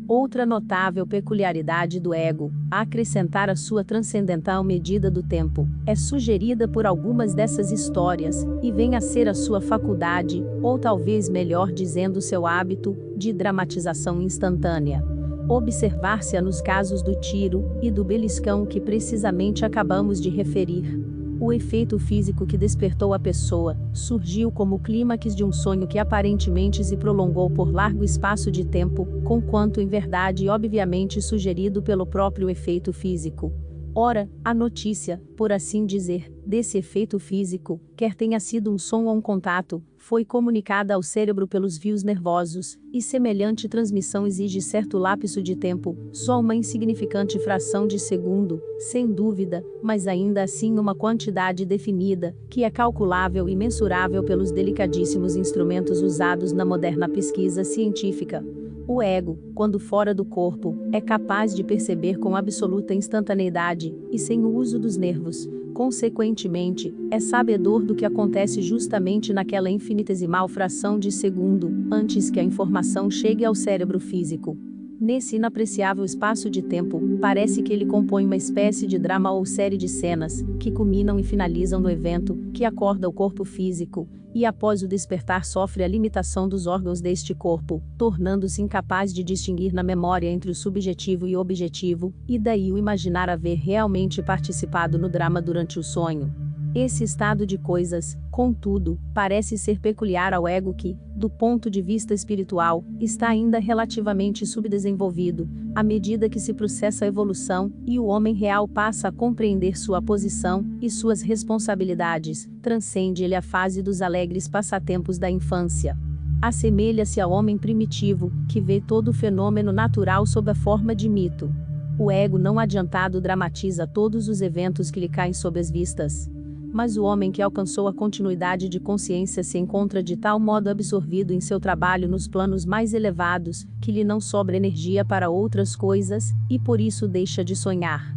Outra notável peculiaridade do ego, a acrescentar a sua transcendental medida do tempo, é sugerida por algumas dessas histórias, e vem a ser a sua faculdade, ou talvez melhor dizendo seu hábito, de dramatização instantânea. Observar-se-á nos casos do tiro e do beliscão que precisamente acabamos de referir. O efeito físico que despertou a pessoa surgiu como o clímax de um sonho que aparentemente se prolongou por largo espaço de tempo, conquanto em verdade e obviamente sugerido pelo próprio efeito físico. Ora, a notícia, por assim dizer, desse efeito físico, quer tenha sido um som ou um contato, foi comunicada ao cérebro pelos fios nervosos, e semelhante transmissão exige certo lapso de tempo, só uma insignificante fração de segundo, sem dúvida, mas ainda assim uma quantidade definida, que é calculável e mensurável pelos delicadíssimos instrumentos usados na moderna pesquisa científica. O ego, quando fora do corpo, é capaz de perceber com absoluta instantaneidade, e sem o uso dos nervos. Consequentemente, é sabedor do que acontece justamente naquela infinitesimal fração de segundo, antes que a informação chegue ao cérebro físico. Nesse inapreciável espaço de tempo, parece que ele compõe uma espécie de drama ou série de cenas, que culminam e finalizam no evento, que acorda o corpo físico, e após o despertar sofre a limitação dos órgãos deste corpo, tornando-se incapaz de distinguir na memória entre o subjetivo e o objetivo, e daí o imaginar haver realmente participado no drama durante o sonho. Esse estado de coisas, contudo, parece ser peculiar ao ego que, do ponto de vista espiritual, está ainda relativamente subdesenvolvido, à medida que se processa a evolução, e o homem real passa a compreender sua posição e suas responsabilidades, transcende ele a fase dos alegres passatempos da infância. Assemelha-se ao homem primitivo, que vê todo o fenômeno natural sob a forma de mito. O ego não adiantado dramatiza todos os eventos que lhe caem sob as vistas. Mas o homem que alcançou a continuidade de consciência se encontra de tal modo absorvido em seu trabalho nos planos mais elevados, que lhe não sobra energia para outras coisas, e por isso deixa de sonhar.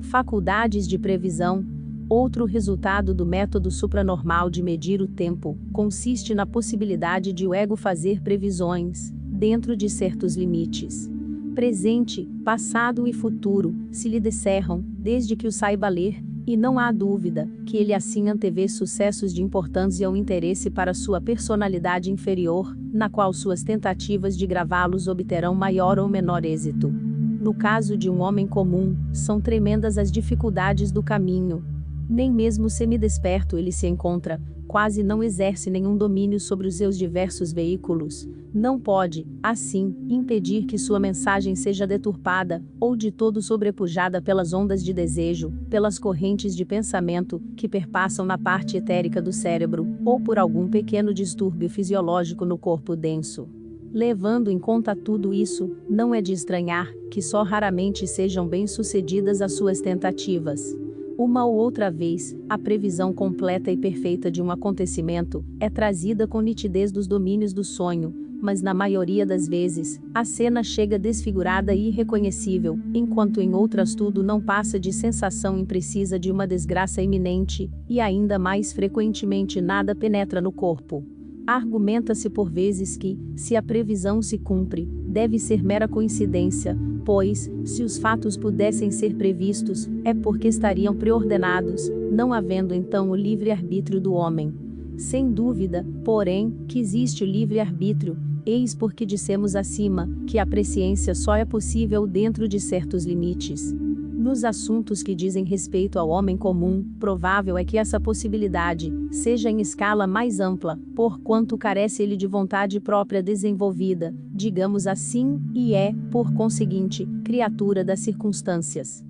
Faculdades de previsão. Outro resultado do método supranormal de medir o tempo, consiste na possibilidade de o ego fazer previsões, dentro de certos limites. Presente, passado e futuro, se lhe descerram, desde que o saiba ler, e não há dúvida, que ele assim antevê sucessos de importância ou interesse para sua personalidade inferior, na qual suas tentativas de gravá-los obterão maior ou menor êxito. No caso de um homem comum, são tremendas as dificuldades do caminho. Nem mesmo semidesperto ele se encontra, quase não exerce nenhum domínio sobre os seus diversos veículos. Não pode, assim, impedir que sua mensagem seja deturpada, ou de todo sobrepujada pelas ondas de desejo, pelas correntes de pensamento, que perpassam na parte etérica do cérebro, ou por algum pequeno distúrbio fisiológico no corpo denso. Levando em conta tudo isso, não é de estranhar, que só raramente sejam bem-sucedidas as suas tentativas. Uma ou outra vez, a previsão completa e perfeita de um acontecimento é trazida com nitidez dos domínios do sonho, mas na maioria das vezes, a cena chega desfigurada e irreconhecível, enquanto em outras tudo não passa de sensação imprecisa de uma desgraça iminente, e ainda mais frequentemente nada penetra no corpo. Argumenta-se por vezes que, se a previsão se cumpre, deve ser mera coincidência, pois, se os fatos pudessem ser previstos, é porque estariam preordenados, não havendo então o livre-arbítrio do homem. Sem dúvida, porém, que existe o livre-arbítrio, eis porque dissemos acima, que a presciência só é possível dentro de certos limites. Nos assuntos que dizem respeito ao homem comum, provável é que essa possibilidade seja em escala mais ampla, porquanto carece ele de vontade própria desenvolvida, digamos assim, e é, por conseguinte, criatura das circunstâncias.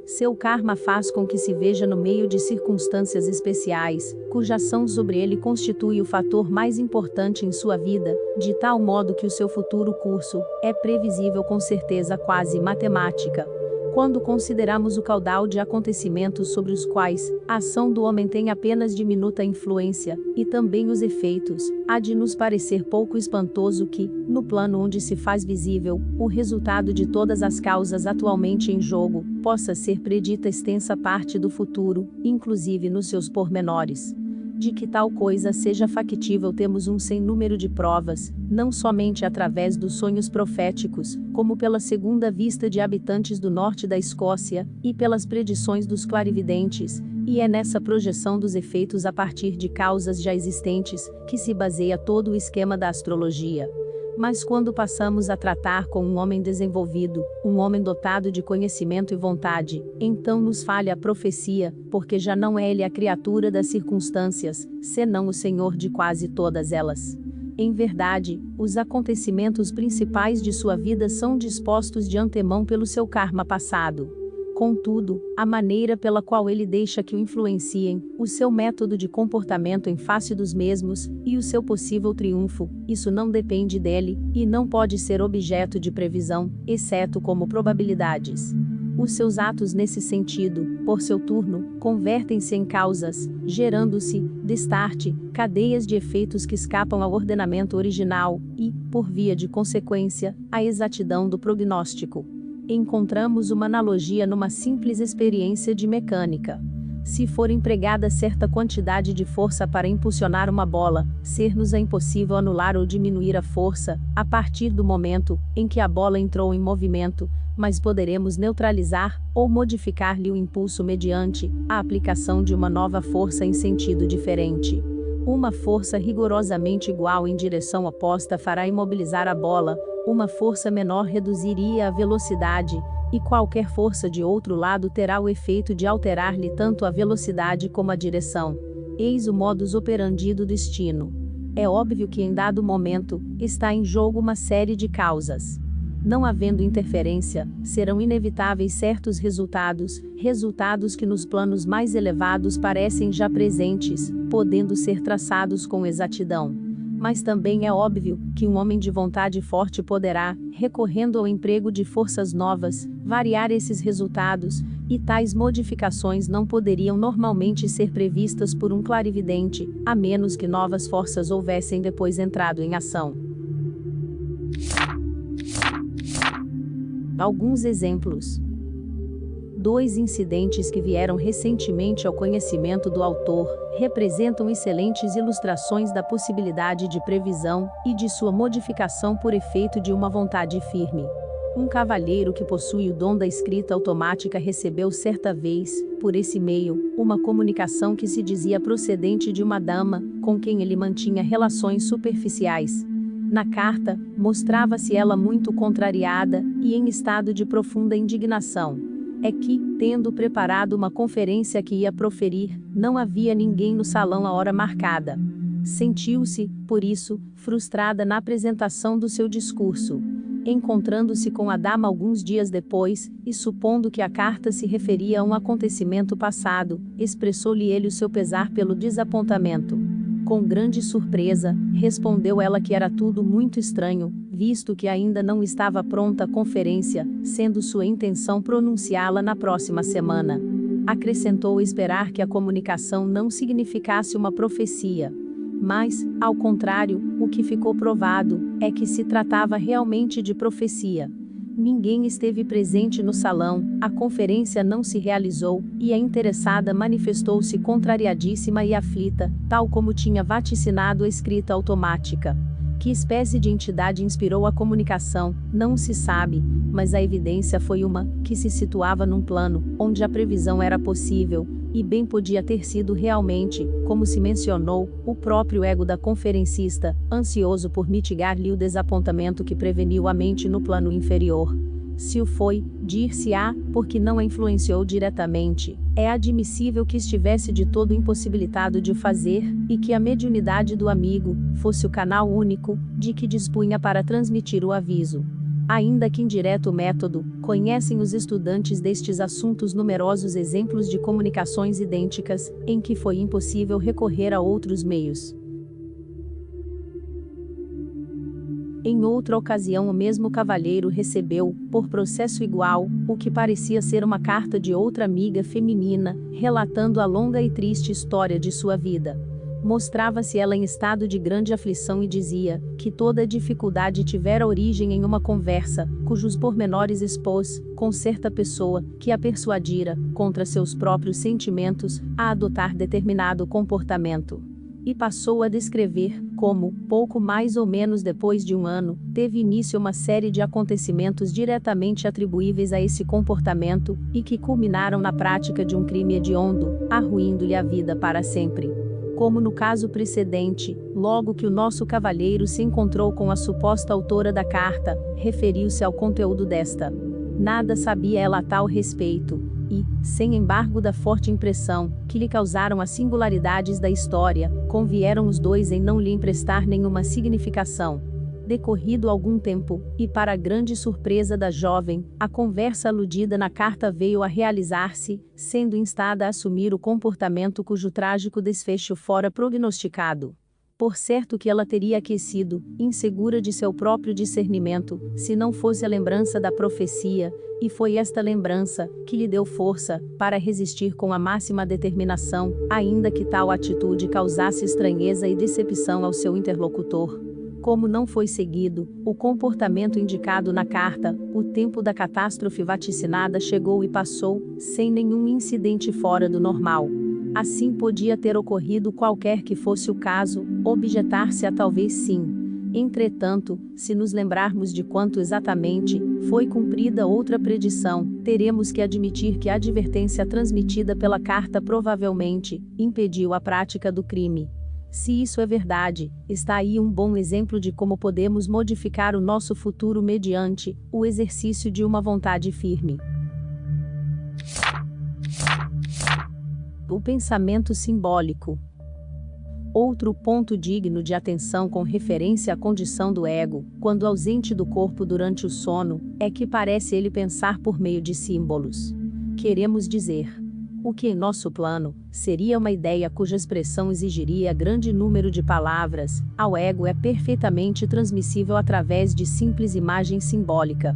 Seu karma faz com que se veja no meio de circunstâncias especiais, cuja ação sobre ele constitui o fator mais importante em sua vida, de tal modo que o seu futuro curso é previsível com certeza quase matemática. Quando consideramos o caudal de acontecimentos sobre os quais a ação do homem tem apenas diminuta influência, e também os efeitos, há de nos parecer pouco espantoso que, no plano onde se faz visível o resultado de todas as causas atualmente em jogo, possa ser predita extensa parte do futuro, inclusive nos seus pormenores. De que tal coisa seja factível temos um sem número de provas, não somente através dos sonhos proféticos, como pela segunda vista de habitantes do norte da Escócia, e pelas predições dos clarividentes, e é nessa projeção dos efeitos a partir de causas já existentes, que se baseia todo o esquema da astrologia. Mas quando passamos a tratar com um homem desenvolvido, um homem dotado de conhecimento e vontade, então nos falha a profecia, porque já não é ele a criatura das circunstâncias, senão o senhor de quase todas elas. Em verdade, os acontecimentos principais de sua vida são dispostos de antemão pelo seu karma passado. Contudo, a maneira pela qual ele deixa que o influenciem, o seu método de comportamento em face dos mesmos, e o seu possível triunfo, isso não depende dele, e não pode ser objeto de previsão, exceto como probabilidades. Os seus atos nesse sentido, por seu turno, convertem-se em causas, gerando-se, destarte, cadeias de efeitos que escapam ao ordenamento original, e, por via de consequência, à exatidão do prognóstico. Encontramos uma analogia numa simples experiência de mecânica. Se for empregada certa quantidade de força para impulsionar uma bola, ser-nos-á impossível anular ou diminuir a força, a partir do momento em que a bola entrou em movimento, mas poderemos neutralizar ou modificar-lhe o impulso mediante a aplicação de uma nova força em sentido diferente. Uma força rigorosamente igual em direção oposta fará imobilizar a bola, uma força menor reduziria a velocidade, e qualquer força de outro lado terá o efeito de alterar-lhe tanto a velocidade como a direção. Eis o modus operandi do destino. É óbvio que em dado momento, está em jogo uma série de causas. Não havendo interferência, serão inevitáveis certos resultados, resultados que nos planos mais elevados parecem já presentes, podendo ser traçados com exatidão. Mas também é óbvio que um homem de vontade forte poderá, recorrendo ao emprego de forças novas, variar esses resultados, e tais modificações não poderiam normalmente ser previstas por um clarividente, a menos que novas forças houvessem depois entrado em ação. Alguns exemplos. 2 incidentes que vieram recentemente ao conhecimento do autor, representam excelentes ilustrações da possibilidade de previsão, e de sua modificação por efeito de uma vontade firme. Um cavalheiro que possui o dom da escrita automática recebeu certa vez, por esse meio, uma comunicação que se dizia procedente de uma dama, com quem ele mantinha relações superficiais. Na carta, mostrava-se ela muito contrariada, e em estado de profunda indignação. É que, tendo preparado uma conferência que ia proferir, não havia ninguém no salão à hora marcada. Sentiu-se, por isso, frustrada na apresentação do seu discurso. Encontrando-se com a dama alguns dias depois, e supondo que a carta se referia a um acontecimento passado, expressou-lhe ele o seu pesar pelo desapontamento. Com grande surpresa, respondeu ela que era tudo muito estranho, visto que ainda não estava pronta a conferência, sendo sua intenção pronunciá-la na próxima semana. Acrescentou esperar que a comunicação não significasse uma profecia. Mas, ao contrário, o que ficou provado é que se tratava realmente de profecia. Ninguém esteve presente no salão, a conferência não se realizou, e a interessada manifestou-se contrariadíssima e aflita, tal como tinha vaticinado a escrita automática. Que espécie de entidade inspirou a comunicação, não se sabe, mas a evidência foi uma, que se situava num plano, onde a previsão era possível, e bem podia ter sido realmente, como se mencionou, o próprio ego da conferencista, ansioso por mitigar-lhe o desapontamento que preveniu a mente no plano inferior. Se o foi, dir-se-á, porque não a influenciou diretamente, é admissível que estivesse de todo impossibilitado de o fazer, e que a mediunidade do amigo fosse o canal único de que dispunha para transmitir o aviso. Ainda que indireto método, conhecem os estudantes destes assuntos numerosos exemplos de comunicações idênticas, em que foi impossível recorrer a outros meios. Em outra ocasião, o mesmo cavalheiro recebeu, por processo igual, o que parecia ser uma carta de outra amiga feminina, relatando a longa e triste história de sua vida. Mostrava-se ela em estado de grande aflição e dizia que toda a dificuldade tivera origem em uma conversa, cujos pormenores expôs, com certa pessoa, que a persuadira, contra seus próprios sentimentos, a adotar determinado comportamento. E passou a descrever como, pouco mais ou menos depois de um ano, teve início uma série de acontecimentos diretamente atribuíveis a esse comportamento, e que culminaram na prática de um crime hediondo, arruindo-lhe a vida para sempre. Como no caso precedente, logo que o nosso cavalheiro se encontrou com a suposta autora da carta, referiu-se ao conteúdo desta. Nada sabia ela a tal respeito, e, sem embargo da forte impressão que lhe causaram as singularidades da história, convieram os dois em não lhe emprestar nenhuma significação. Decorrido algum tempo, e para grande surpresa da jovem, a conversa aludida na carta veio a realizar-se, sendo instada a assumir o comportamento cujo trágico desfecho fora prognosticado. Por certo que ela teria aquecido, insegura de seu próprio discernimento, se não fosse a lembrança da profecia, e foi esta lembrança que lhe deu força para resistir com a máxima determinação, ainda que tal atitude causasse estranheza e decepção ao seu interlocutor. Como não foi seguido o comportamento indicado na carta, o tempo da catástrofe vaticinada chegou e passou, sem nenhum incidente fora do normal. Assim podia ter ocorrido qualquer que fosse o caso, objetar-se-á talvez sim. Entretanto, se nos lembrarmos de quanto exatamente foi cumprida outra predição, teremos que admitir que a advertência transmitida pela carta provavelmente impediu a prática do crime. Se isso é verdade, está aí um bom exemplo de como podemos modificar o nosso futuro mediante o exercício de uma vontade firme. O pensamento simbólico. Outro ponto digno de atenção com referência à condição do ego, quando ausente do corpo durante o sono, é que parece ele pensar por meio de símbolos. Queremos dizer, o que em nosso plano seria uma ideia cuja expressão exigiria grande número de palavras, ao ego é perfeitamente transmissível através de simples imagem simbólica.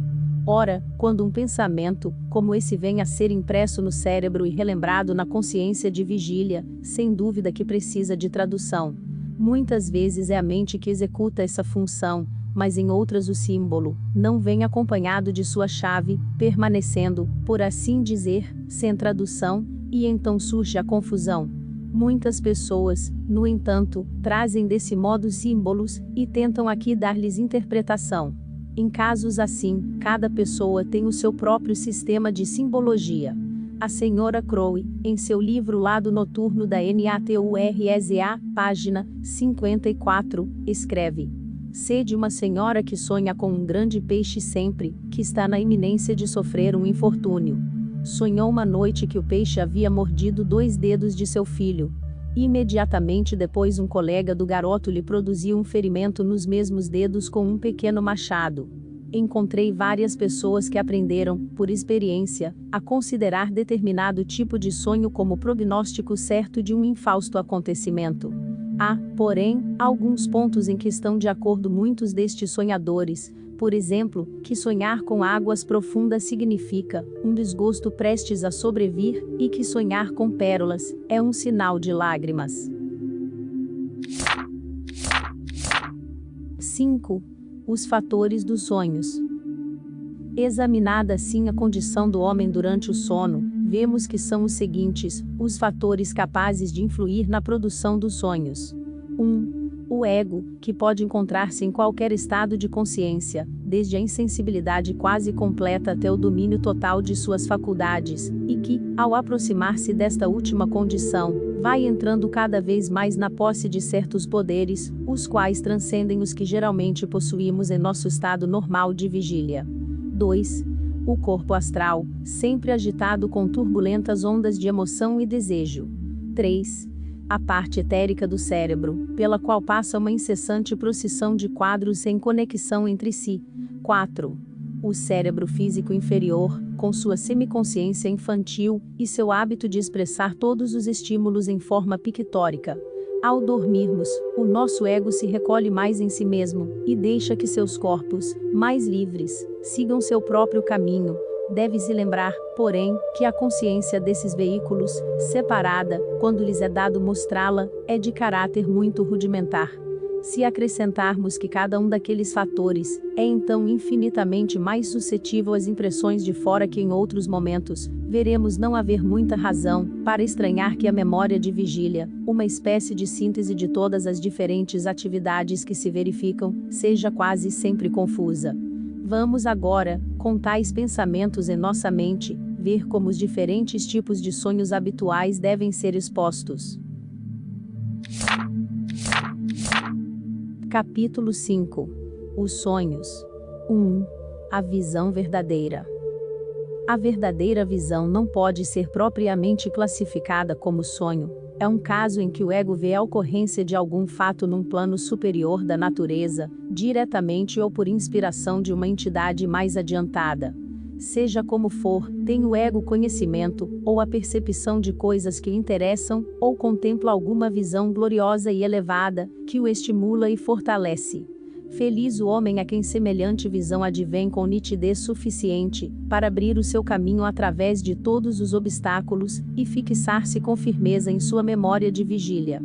Ora, quando um pensamento, como esse vem a ser impresso no cérebro e relembrado na consciência de vigília, sem dúvida que precisa de tradução. Muitas vezes é a mente que executa essa função, mas em outras o símbolo não vem acompanhado de sua chave, permanecendo, por assim dizer, sem tradução, e então surge a confusão. Muitas pessoas, no entanto, trazem desse modo símbolos, e tentam aqui dar-lhes interpretação. Em casos assim, cada pessoa tem o seu próprio sistema de simbologia. A senhora Crowe, em seu livro Lado Noturno da Natureza, página 54, escreve: sede uma senhora que sonha com um grande peixe sempre, que está na iminência de sofrer um infortúnio. Sonhou uma noite que o peixe havia mordido 2 dedos de seu filho. Imediatamente depois um colega do garoto lhe produziu um ferimento nos mesmos dedos com um pequeno machado. Encontrei várias pessoas que aprenderam, por experiência, a considerar determinado tipo de sonho como prognóstico certo de um infausto acontecimento. Há, porém, alguns pontos em que estão de acordo muitos destes sonhadores. Por exemplo, que sonhar com águas profundas significa um desgosto prestes a sobrevir, e que sonhar com pérolas é um sinal de lágrimas. 5. Os fatores dos sonhos. Examinada assim a condição do homem durante o sono, vemos que são os seguintes os fatores capazes de influir na produção dos sonhos. 1. O ego, que pode encontrar-se em qualquer estado de consciência, desde a insensibilidade quase completa até o domínio total de suas faculdades, e que, ao aproximar-se desta última condição, vai entrando cada vez mais na posse de certos poderes, os quais transcendem os que geralmente possuímos em nosso estado normal de vigília. 2. O corpo astral, sempre agitado com turbulentas ondas de emoção e desejo. 3. A parte etérica do cérebro, pela qual passa uma incessante procissão de quadros sem conexão entre si. 4. O cérebro físico inferior, com sua semiconsciência infantil, e seu hábito de expressar todos os estímulos em forma pictórica. Ao dormirmos, o nosso ego se recolhe mais em si mesmo, e deixa que seus corpos, mais livres, sigam seu próprio caminho. Deve-se lembrar, porém, que a consciência desses veículos, separada, quando lhes é dado mostrá-la, é de caráter muito rudimentar. Se acrescentarmos que cada um daqueles fatores é então infinitamente mais suscetível às impressões de fora que em outros momentos, veremos não haver muita razão para estranhar que a memória de vigília, uma espécie de síntese de todas as diferentes atividades que se verificam, seja quase sempre confusa. Vamos agora, com tais pensamentos em nossa mente, ver como os diferentes tipos de sonhos habituais devem ser expostos. Capítulo 5. Os sonhos. 1. A visão verdadeira. A verdadeira visão não pode ser propriamente classificada como sonho. É um caso em que o ego vê a ocorrência de algum fato num plano superior da natureza, diretamente ou por inspiração de uma entidade mais adiantada. Seja como for, tem o ego conhecimento, ou a percepção de coisas que o interessam, ou contempla alguma visão gloriosa e elevada, que o estimula e fortalece. Feliz o homem a quem semelhante visão advém com nitidez suficiente, para abrir o seu caminho através de todos os obstáculos, e fixar-se com firmeza em sua memória de vigília.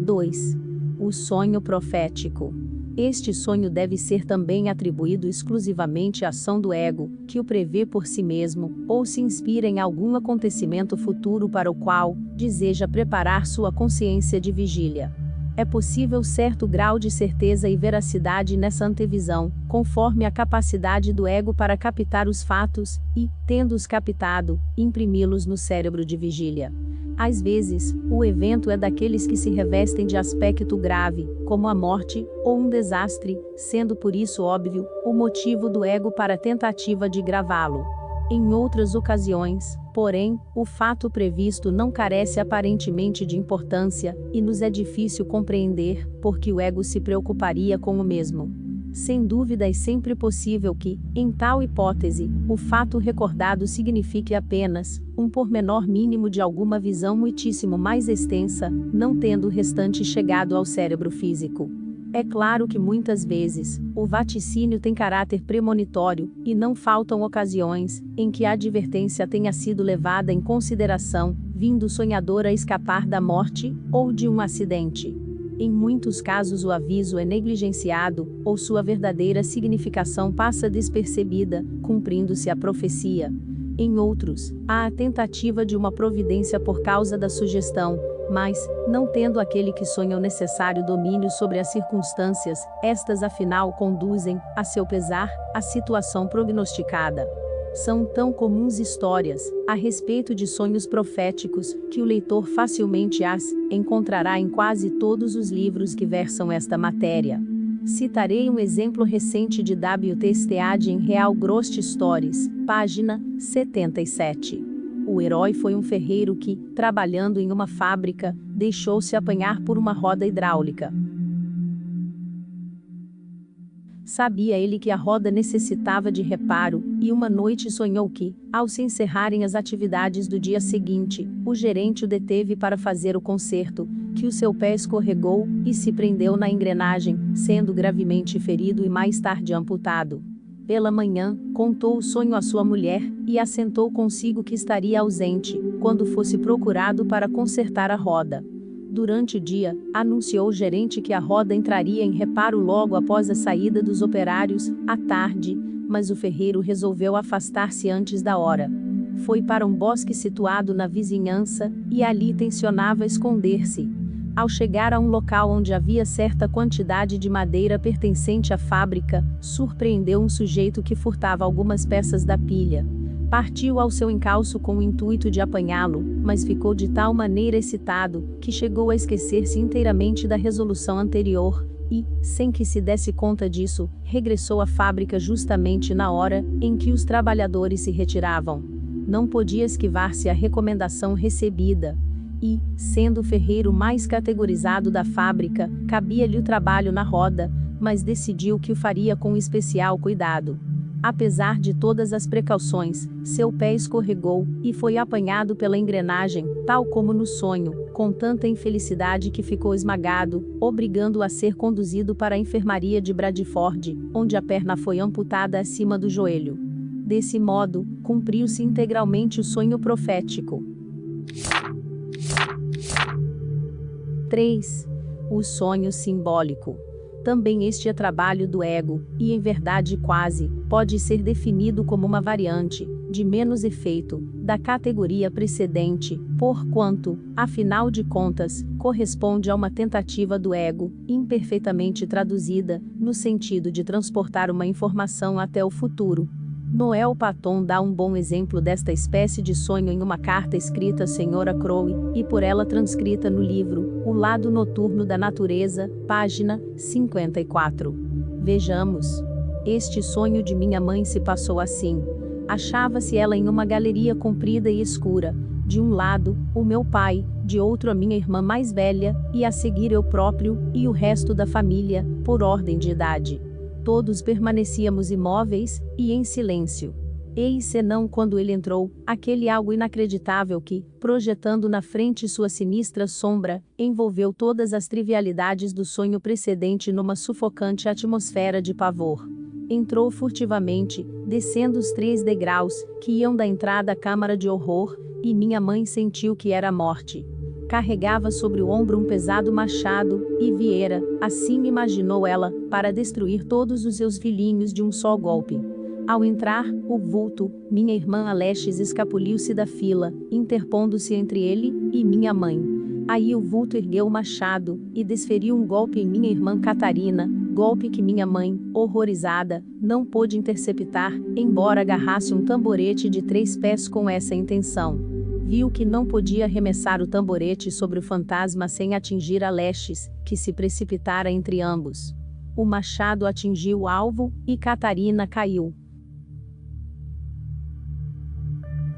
2. O sonho profético. Este sonho deve ser também atribuído exclusivamente à ação do ego, que o prevê por si mesmo, ou se inspira em algum acontecimento futuro para o qual deseja preparar sua consciência de vigília. É possível certo grau de certeza e veracidade nessa antevisão, conforme a capacidade do ego para captar os fatos, e, tendo-os captado, imprimi-los no cérebro de vigília. Às vezes, o evento é daqueles que se revestem de aspecto grave, como a morte, ou um desastre, sendo por isso óbvio, o motivo do ego para a tentativa de gravá-lo. Em outras ocasiões, porém, o fato previsto não carece aparentemente de importância, e nos é difícil compreender, porque o ego se preocuparia com o mesmo. Sem dúvida é sempre possível que, em tal hipótese, o fato recordado signifique apenas um pormenor mínimo de alguma visão muitíssimo mais extensa, não tendo o restante chegado ao cérebro físico. É claro que muitas vezes, o vaticínio tem caráter premonitório, e não faltam ocasiões em que a advertência tenha sido levada em consideração, vindo o sonhador a escapar da morte, ou de um acidente. Em muitos casos o aviso é negligenciado, ou sua verdadeira significação passa despercebida, cumprindo-se a profecia. Em outros, há a tentativa de uma providência por causa da sugestão, mas, não tendo aquele que sonha o necessário domínio sobre as circunstâncias, estas afinal conduzem, a seu pesar, à situação prognosticada. São tão comuns histórias, a respeito de sonhos proféticos, que o leitor facilmente as encontrará em quase todos os livros que versam esta matéria. Citarei um exemplo recente de W.T. Stead em Real Ghost Stories, página 77. O herói foi um ferreiro que, trabalhando em uma fábrica, deixou-se apanhar por uma roda hidráulica. Sabia ele que a roda necessitava de reparo, e uma noite sonhou que, ao se encerrarem as atividades do dia seguinte, o gerente o deteve para fazer o conserto, que o seu pé escorregou, e se prendeu na engrenagem, sendo gravemente ferido e mais tarde amputado. Pela manhã, contou o sonho à sua mulher, e assentou consigo que estaria ausente, quando fosse procurado para consertar a roda. Durante o dia, anunciou o gerente que a roda entraria em reparo logo após a saída dos operários, à tarde, mas o ferreiro resolveu afastar-se antes da hora. foi para um bosque situado na vizinhança, e ali tencionava esconder-se. Ao chegar a um local onde havia certa quantidade de madeira pertencente à fábrica, surpreendeu um sujeito que furtava algumas peças da pilha. Partiu ao seu encalço com o intuito de apanhá-lo, mas ficou de tal maneira excitado, que chegou a esquecer-se inteiramente da resolução anterior, e, sem que se desse conta disso, regressou à fábrica justamente na hora em que os trabalhadores se retiravam. Não podia esquivar-se à recomendação recebida. E, sendo o ferreiro mais categorizado da fábrica, cabia-lhe o trabalho na roda, mas decidiu que o faria com especial cuidado. Apesar de todas as precauções, seu pé escorregou, e foi apanhado pela engrenagem, tal como no sonho, com tanta infelicidade que ficou esmagado, obrigando-o a ser conduzido para a enfermaria de Bradford, onde a perna foi amputada acima do joelho. Desse modo, cumpriu-se integralmente o sonho profético. 3. O sonho simbólico. Também este é trabalho do ego, e em verdade quase, pode ser definido como uma variante, de menos efeito, da categoria precedente, porquanto, afinal de contas, corresponde a uma tentativa do ego, imperfeitamente traduzida, no sentido de transportar uma informação até o futuro. Noel Paton dá um bom exemplo desta espécie de sonho em uma carta escrita à Sra. Crowe, e por ela transcrita no livro, O Lado Noturno da Natureza, página 54. Vejamos. Este sonho de minha mãe se passou assim. Achava-se ela em uma galeria comprida e escura. De um lado, o meu pai, de outro a minha irmã mais velha, e a seguir eu próprio, e o resto da família, por ordem de idade. Todos permanecíamos imóveis, e em silêncio. Eis senão quando ele entrou, aquele algo inacreditável que, projetando na frente sua sinistra sombra, envolveu todas as trivialidades do sonho precedente numa sufocante atmosfera de pavor. Entrou furtivamente, descendo os 3 degraus, que iam da entrada à câmara de horror, e minha mãe sentiu que era a morte. Carregava sobre o ombro um pesado machado, e viera, assim imaginou ela, para destruir todos os seus filhinhos de um só golpe. Ao entrar, o vulto, minha irmã Alexis escapuliu-se da fila, interpondo-se entre ele e minha mãe. Aí o vulto ergueu o machado, e desferiu um golpe em minha irmã Catarina, golpe que minha mãe, horrorizada, não pôde interceptar, embora agarrasse um tamborete de 3 pés com essa intenção. Viu que não podia arremessar o tamborete sobre o fantasma sem atingir Alexis, que se precipitara entre ambos. O machado atingiu o alvo, e Catarina caiu.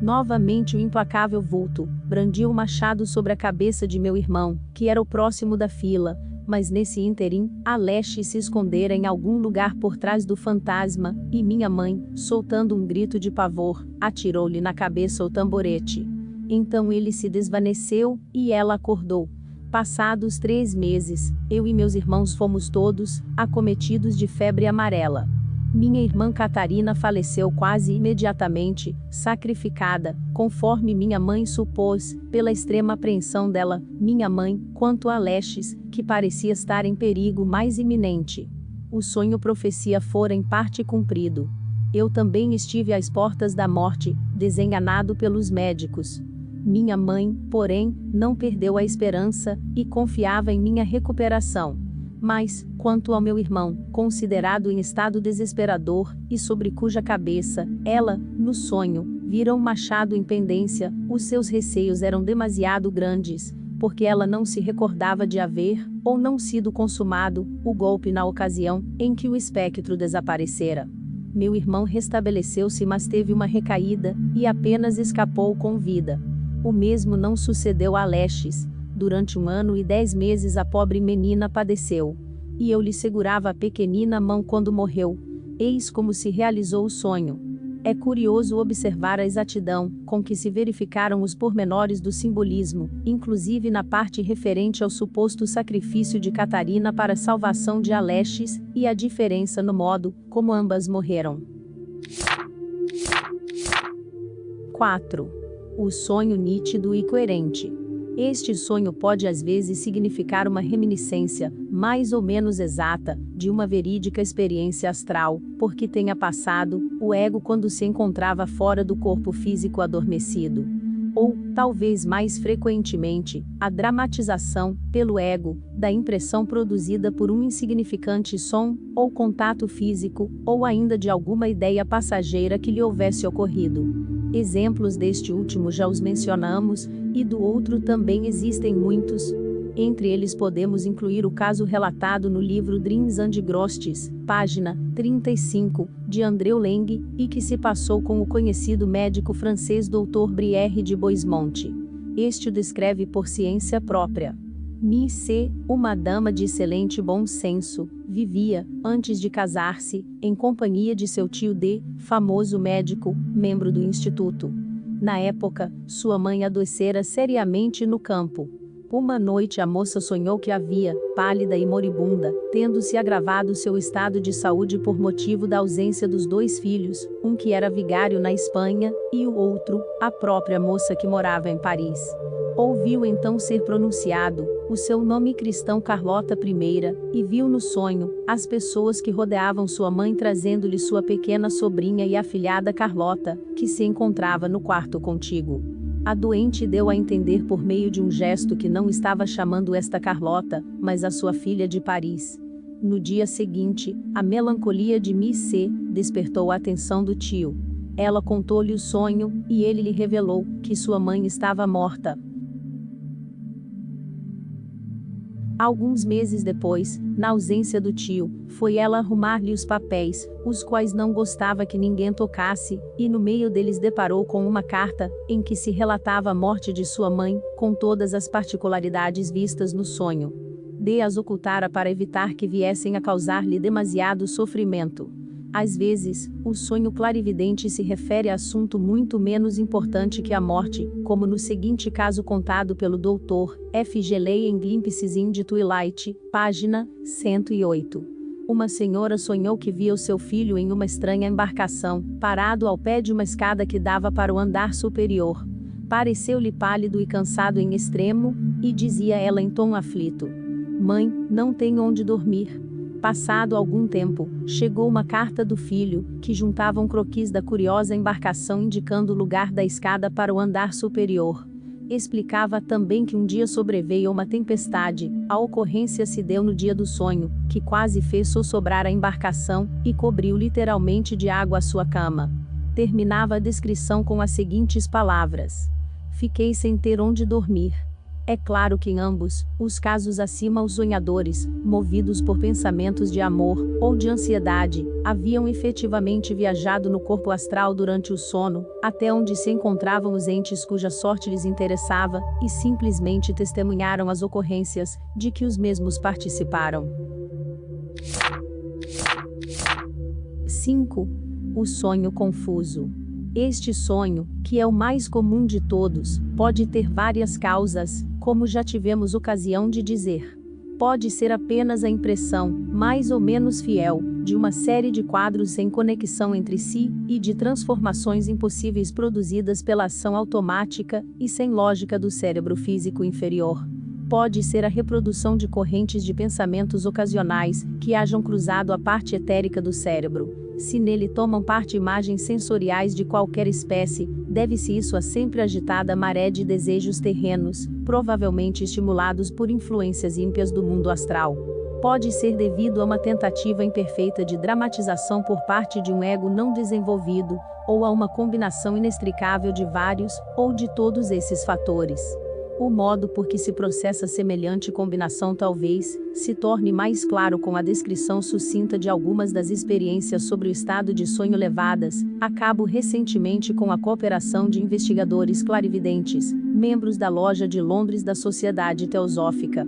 Novamente o implacável vulto brandiu o machado sobre a cabeça de meu irmão, que era o próximo da fila, mas nesse ínterim, Alexis se escondera em algum lugar por trás do fantasma, e minha mãe, soltando um grito de pavor, atirou-lhe na cabeça o tamborete. Então ele se desvaneceu, e ela acordou. Passados 3 meses, eu e meus irmãos fomos todos acometidos de febre amarela. Minha irmã Catarina faleceu quase imediatamente, sacrificada, conforme minha mãe supôs, pela extrema apreensão dela, minha mãe, quanto a Alexis, que parecia estar em perigo mais iminente. O sonho profecia fora em parte cumprido. Eu também estive às portas da morte, desenganado pelos médicos. Minha mãe, porém, não perdeu a esperança, e confiava em minha recuperação. Mas, quanto ao meu irmão, considerado em estado desesperador, e sobre cuja cabeça, ela, no sonho, vira um machado em pendência, os seus receios eram demasiado grandes, porque ela não se recordava de haver, ou não sido consumado, o golpe na ocasião, em que o espectro desaparecera. Meu irmão restabeleceu-se, mas teve uma recaída, e apenas escapou com vida. O mesmo não sucedeu a Alexis. Durante 1 ano e 10 meses a pobre menina padeceu. E eu lhe segurava a pequenina mão quando morreu. Eis como se realizou o sonho. É curioso observar a exatidão com que se verificaram os pormenores do simbolismo, inclusive na parte referente ao suposto sacrifício de Catarina para a salvação de Alexis, e a diferença no modo como ambas morreram. 4. O sonho nítido e coerente. Este sonho pode às vezes significar uma reminiscência, mais ou menos exata, de uma verídica experiência astral, porque tenha passado o ego quando se encontrava fora do corpo físico adormecido. Ou, talvez mais frequentemente, a dramatização, pelo ego, da impressão produzida por um insignificante som, ou contato físico, ou ainda de alguma ideia passageira que lhe houvesse ocorrido. Exemplos deste último já os mencionamos, e do outro também existem muitos. Entre eles podemos incluir o caso relatado no livro Dreams and Ghosts, página 35, de Andreu Leng, e que se passou com o conhecido médico francês Dr. Brière de Boismont. Este o descreve por ciência própria. Miss C, uma dama de excelente bom senso, vivia, antes de casar-se, em companhia de seu tio D, famoso médico, membro do instituto. Na época, sua mãe adoecera seriamente no campo. Uma noite a moça sonhou que havia, pálida e moribunda, tendo-se agravado seu estado de saúde por motivo da ausência dos dois filhos, um que era vigário na Espanha, e o outro, a própria moça que morava em Paris. Ouviu então ser pronunciado o seu nome cristão Carlota I, e viu no sonho as pessoas que rodeavam sua mãe trazendo-lhe sua pequena sobrinha e afilhada Carlota, que se encontrava no quarto contíguo. A doente deu a entender por meio de um gesto que não estava chamando esta Carlota, mas a sua filha de Paris. No dia seguinte, a melancolia de Miss C despertou a atenção do tio. Ela contou-lhe o sonho, e ele lhe revelou que sua mãe estava morta. Alguns meses depois, na ausência do tio, foi ela arrumar-lhe os papéis, os quais não gostava que ninguém tocasse, e no meio deles deparou com uma carta, em que se relatava a morte de sua mãe, com todas as particularidades vistas no sonho. D as ocultara para evitar que viessem a causar-lhe demasiado sofrimento. Às vezes, o sonho clarividente se refere a assunto muito menos importante que a morte, como no seguinte caso contado pelo Dr. F. Geley em Glimpses in the Twilight, página 108. Uma senhora sonhou que via o seu filho em uma estranha embarcação, parado ao pé de uma escada que dava para o andar superior. Pareceu-lhe pálido e cansado em extremo, e dizia ela em tom aflito: "Mãe, não tenho onde dormir." Passado algum tempo, chegou uma carta do filho, que juntava um croquis da curiosa embarcação indicando o lugar da escada para o andar superior. Explicava também que um dia sobreveio uma tempestade, a ocorrência se deu no dia do sonho, que quase fez sossobrar a embarcação, e cobriu literalmente de água a sua cama. Terminava a descrição com as seguintes palavras: "Fiquei sem ter onde dormir." É claro que em ambos os casos acima os sonhadores, movidos por pensamentos de amor, ou de ansiedade, haviam efetivamente viajado no corpo astral durante o sono, até onde se encontravam os entes cuja sorte lhes interessava, e simplesmente testemunharam as ocorrências, de que os mesmos participaram. 5. O sonho confuso. Este sonho, que é o mais comum de todos, pode ter várias causas, como já tivemos ocasião de dizer. Pode ser apenas a impressão, mais ou menos fiel, de uma série de quadros sem conexão entre si, e de transformações impossíveis produzidas pela ação automática e sem lógica do cérebro físico inferior. Pode ser a reprodução de correntes de pensamentos ocasionais, que hajam cruzado a parte etérica do cérebro. Se nele tomam parte imagens sensoriais de qualquer espécie, deve-se isso a sempre agitada maré de desejos terrenos, provavelmente estimulados por influências ímpias do mundo astral. Pode ser devido a uma tentativa imperfeita de dramatização por parte de um ego não desenvolvido, ou a uma combinação inextricável de vários, ou de todos esses fatores. O modo por que se processa semelhante combinação talvez se torne mais claro com a descrição sucinta de algumas das experiências sobre o estado de sonho levadas a cabo recentemente com a cooperação de investigadores clarividentes, membros da Loja de Londres da Sociedade Teosófica.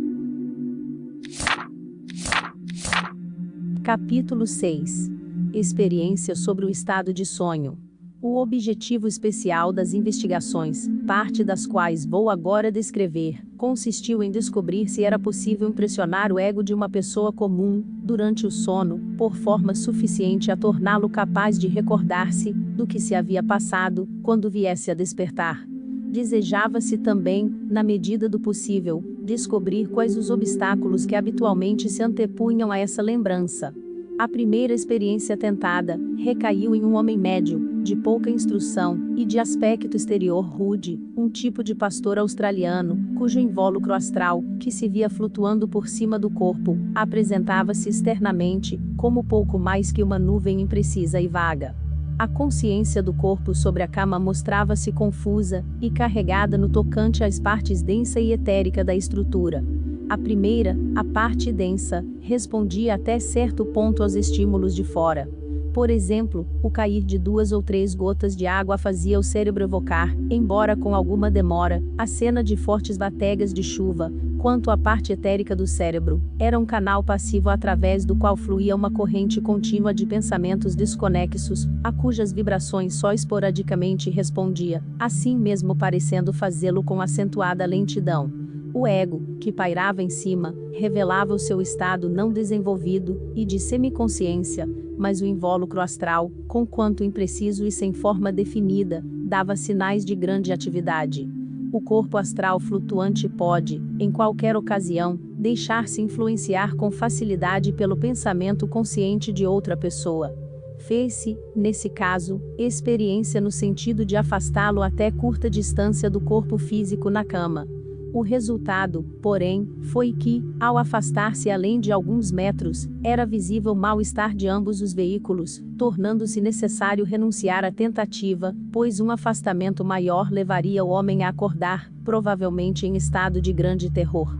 Capítulo 6. Experiência sobre o estado de sonho. O objetivo especial das investigações, parte das quais vou agora descrever, consistiu em descobrir se era possível impressionar o ego de uma pessoa comum, durante o sono, por forma suficiente a torná-lo capaz de recordar-se do que se havia passado, quando viesse a despertar. Desejava-se também, na medida do possível, descobrir quais os obstáculos que habitualmente se antepunham a essa lembrança. A primeira experiência tentada recaiu em um homem médio, de pouca instrução e de aspecto exterior rude, um tipo de pastor australiano, cujo invólucro astral, que se via flutuando por cima do corpo, apresentava-se externamente como pouco mais que uma nuvem imprecisa e vaga. A consciência do corpo sobre a cama mostrava-se confusa e carregada no tocante às partes densa e etérica da estrutura. A primeira, a parte densa, respondia até certo ponto aos estímulos de fora. Por exemplo, o cair de 2 ou 3 gotas de água fazia o cérebro evocar, embora com alguma demora, a cena de fortes bategas de chuva, quanto a parte etérica do cérebro, era um canal passivo através do qual fluía uma corrente contínua de pensamentos desconexos, a cujas vibrações só esporadicamente respondia, assim mesmo parecendo fazê-lo com acentuada lentidão. O ego, que pairava em cima, revelava o seu estado não desenvolvido e de semiconsciência, mas o invólucro astral, conquanto impreciso e sem forma definida, dava sinais de grande atividade. O corpo astral flutuante pode, em qualquer ocasião, deixar-se influenciar com facilidade pelo pensamento consciente de outra pessoa. Fez-se, nesse caso, experiência no sentido de afastá-lo até curta distância do corpo físico na cama. O resultado, porém, foi que, ao afastar-se além de alguns metros, era visível o mal-estar de ambos os veículos, tornando-se necessário renunciar à tentativa, pois um afastamento maior levaria o homem a acordar, provavelmente em estado de grande terror.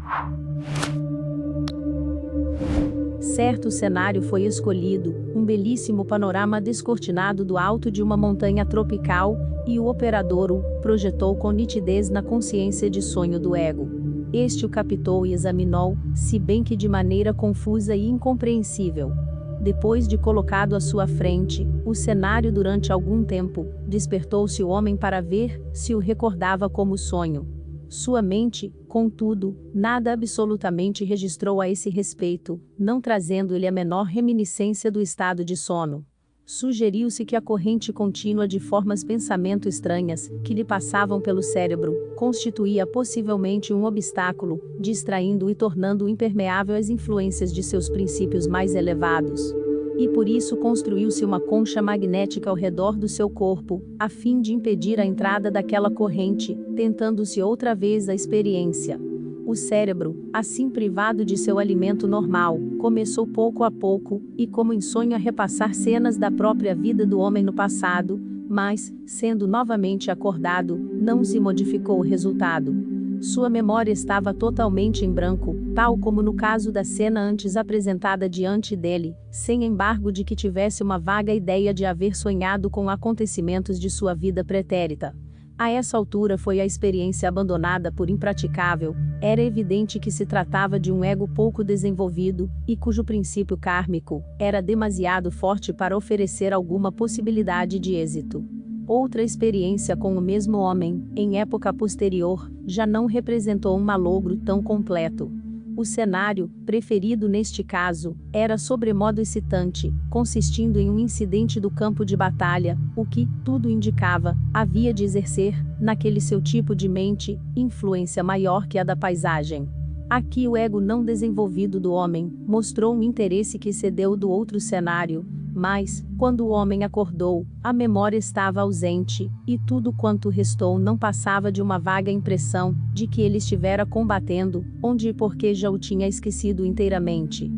Certo cenário foi escolhido, um belíssimo panorama descortinado do alto de uma montanha tropical, e o operador o projetou com nitidez na consciência de sonho do ego. Este o captou e examinou, se bem que de maneira confusa e incompreensível. Depois de colocado à sua frente, o cenário durante algum tempo, despertou-se o homem para ver se o recordava como sonho. Sua mente, contudo, nada absolutamente registrou a esse respeito, não trazendo-lhe a menor reminiscência do estado de sono. Sugeriu-se que a corrente contínua de formas pensamento estranhas, que lhe passavam pelo cérebro, constituía possivelmente um obstáculo, distraindo-o e tornando-o impermeável às influências de seus princípios mais elevados. E por isso construiu-se uma concha magnética ao redor do seu corpo, a fim de impedir a entrada daquela corrente, tentando-se outra vez a experiência. O cérebro, assim privado de seu alimento normal, começou pouco a pouco, e como em sonho a repassar cenas da própria vida do homem no passado, mas, sendo novamente acordado, não se modificou o resultado. Sua memória estava totalmente em branco, tal como no caso da cena antes apresentada diante dele, sem embargo de que tivesse uma vaga ideia de haver sonhado com acontecimentos de sua vida pretérita. A essa altura foi a experiência abandonada por impraticável, era evidente que se tratava de um ego pouco desenvolvido, e cujo princípio kármico era demasiado forte para oferecer alguma possibilidade de êxito. Outra experiência com o mesmo homem, em época posterior, já não representou um malogro tão completo. O cenário, preferido neste caso, era sobremodo excitante, consistindo em um incidente do campo de batalha, o que, tudo indicava, havia de exercer, naquele seu tipo de mente, influência maior que a da paisagem. Aqui o ego não desenvolvido do homem, mostrou um interesse que cedeu do outro cenário, mas, quando o homem acordou, a memória estava ausente, e tudo quanto restou não passava de uma vaga impressão, de que ele estivera combatendo, onde e porque já o tinha esquecido inteiramente.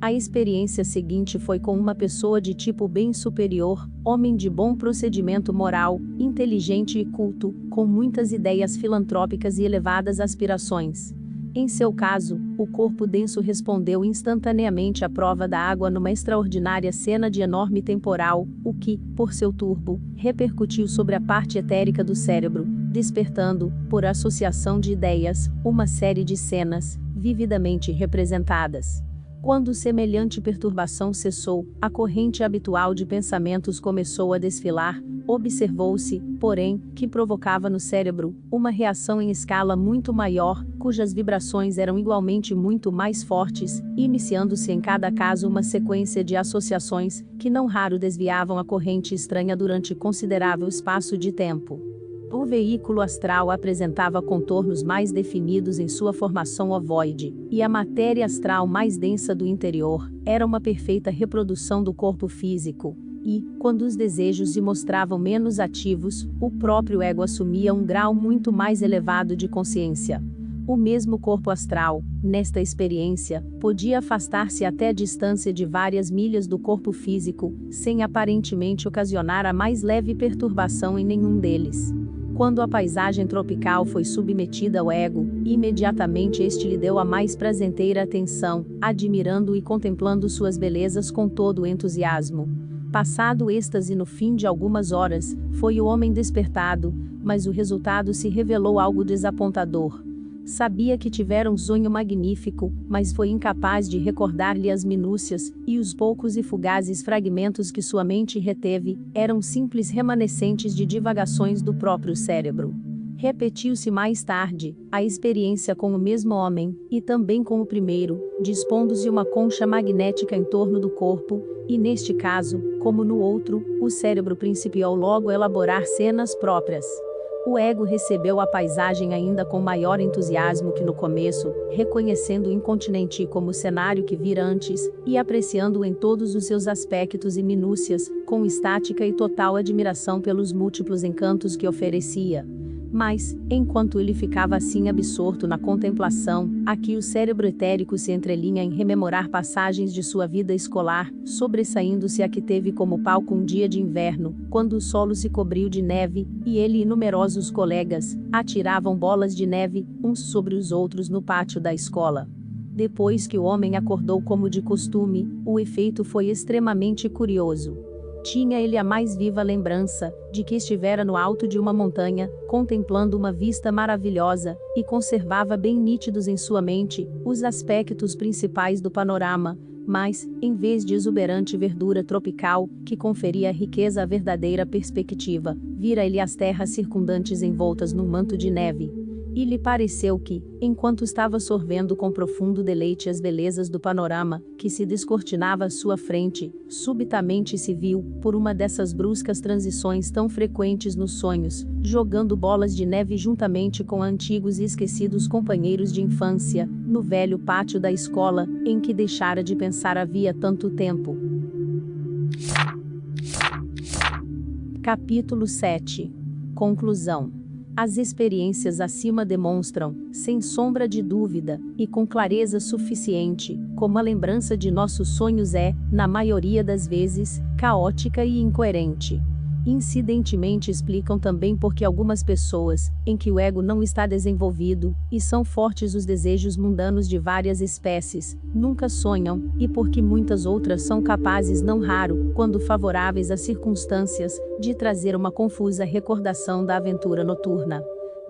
A experiência seguinte foi com uma pessoa de tipo bem superior, homem de bom procedimento moral, inteligente e culto, com muitas ideias filantrópicas e elevadas aspirações. Em seu caso, o corpo denso respondeu instantaneamente à prova da água numa extraordinária cena de enorme temporal, o que, por seu turbo, repercutiu sobre a parte etérica do cérebro, despertando, por associação de ideias, uma série de cenas, vividamente representadas. Quando semelhante perturbação cessou, a corrente habitual de pensamentos começou a desfilar. Observou-se, porém, que provocava no cérebro uma reação em escala muito maior, cujas vibrações eram igualmente muito mais fortes, iniciando-se em cada caso uma sequência de associações, que não raro desviavam a corrente estranha durante considerável espaço de tempo. O veículo astral apresentava contornos mais definidos em sua formação ovoide, e a matéria astral mais densa do interior era uma perfeita reprodução do corpo físico. E, quando os desejos se mostravam menos ativos, o próprio ego assumia um grau muito mais elevado de consciência. O mesmo corpo astral, nesta experiência, podia afastar-se até a distância de várias milhas do corpo físico, sem aparentemente ocasionar a mais leve perturbação em nenhum deles. Quando a paisagem tropical foi submetida ao ego, imediatamente este lhe deu a mais prazenteira atenção, admirando e contemplando suas belezas com todo o entusiasmo. Passado o êxtase no fim de algumas horas, foi o homem despertado, mas o resultado se revelou algo desapontador. Sabia que tivera um sonho magnífico, mas foi incapaz de recordar-lhe as minúcias, e os poucos e fugazes fragmentos que sua mente reteve, eram simples remanescentes de divagações do próprio cérebro. Repetiu-se mais tarde, a experiência com o mesmo homem, e também com o primeiro, dispondo-se uma concha magnética em torno do corpo, e neste caso, como no outro, o cérebro principiou logo a elaborar cenas próprias. O ego recebeu a paisagem ainda com maior entusiasmo que no começo, reconhecendo o incontinente como o cenário que vira antes, e apreciando-o em todos os seus aspectos e minúcias, com estática e total admiração pelos múltiplos encantos que oferecia. Mas, enquanto ele ficava assim absorto na contemplação, aqui o cérebro etérico se entrelinha em rememorar passagens de sua vida escolar, sobressaindo-se a que teve como palco um dia de inverno, quando o solo se cobriu de neve, e ele e numerosos colegas atiravam bolas de neve, uns sobre os outros no pátio da escola. Depois que o homem acordou como de costume, o efeito foi extremamente curioso. Tinha ele a mais viva lembrança de que estivera no alto de uma montanha, contemplando uma vista maravilhosa, e conservava bem nítidos em sua mente os aspectos principais do panorama, mas, em vez de exuberante verdura tropical, que conferia a riqueza à verdadeira perspectiva, vira ele as terras circundantes envoltas num manto de neve. E lhe pareceu que, enquanto estava sorvendo com profundo deleite as belezas do panorama, que se descortinava à sua frente, subitamente se viu, por uma dessas bruscas transições tão frequentes nos sonhos, jogando bolas de neve juntamente com antigos e esquecidos companheiros de infância, no velho pátio da escola, em que deixara de pensar havia tanto tempo. Capítulo 7. Conclusão. As experiências acima demonstram, sem sombra de dúvida, e com clareza suficiente, como a lembrança de nossos sonhos é, na maioria das vezes, caótica e incoerente. Incidentemente explicam também porque algumas pessoas, em que o ego não está desenvolvido, e são fortes os desejos mundanos de várias espécies, nunca sonham, e porque muitas outras são capazes não raro, quando favoráveis às circunstâncias, de trazer uma confusa recordação da aventura noturna.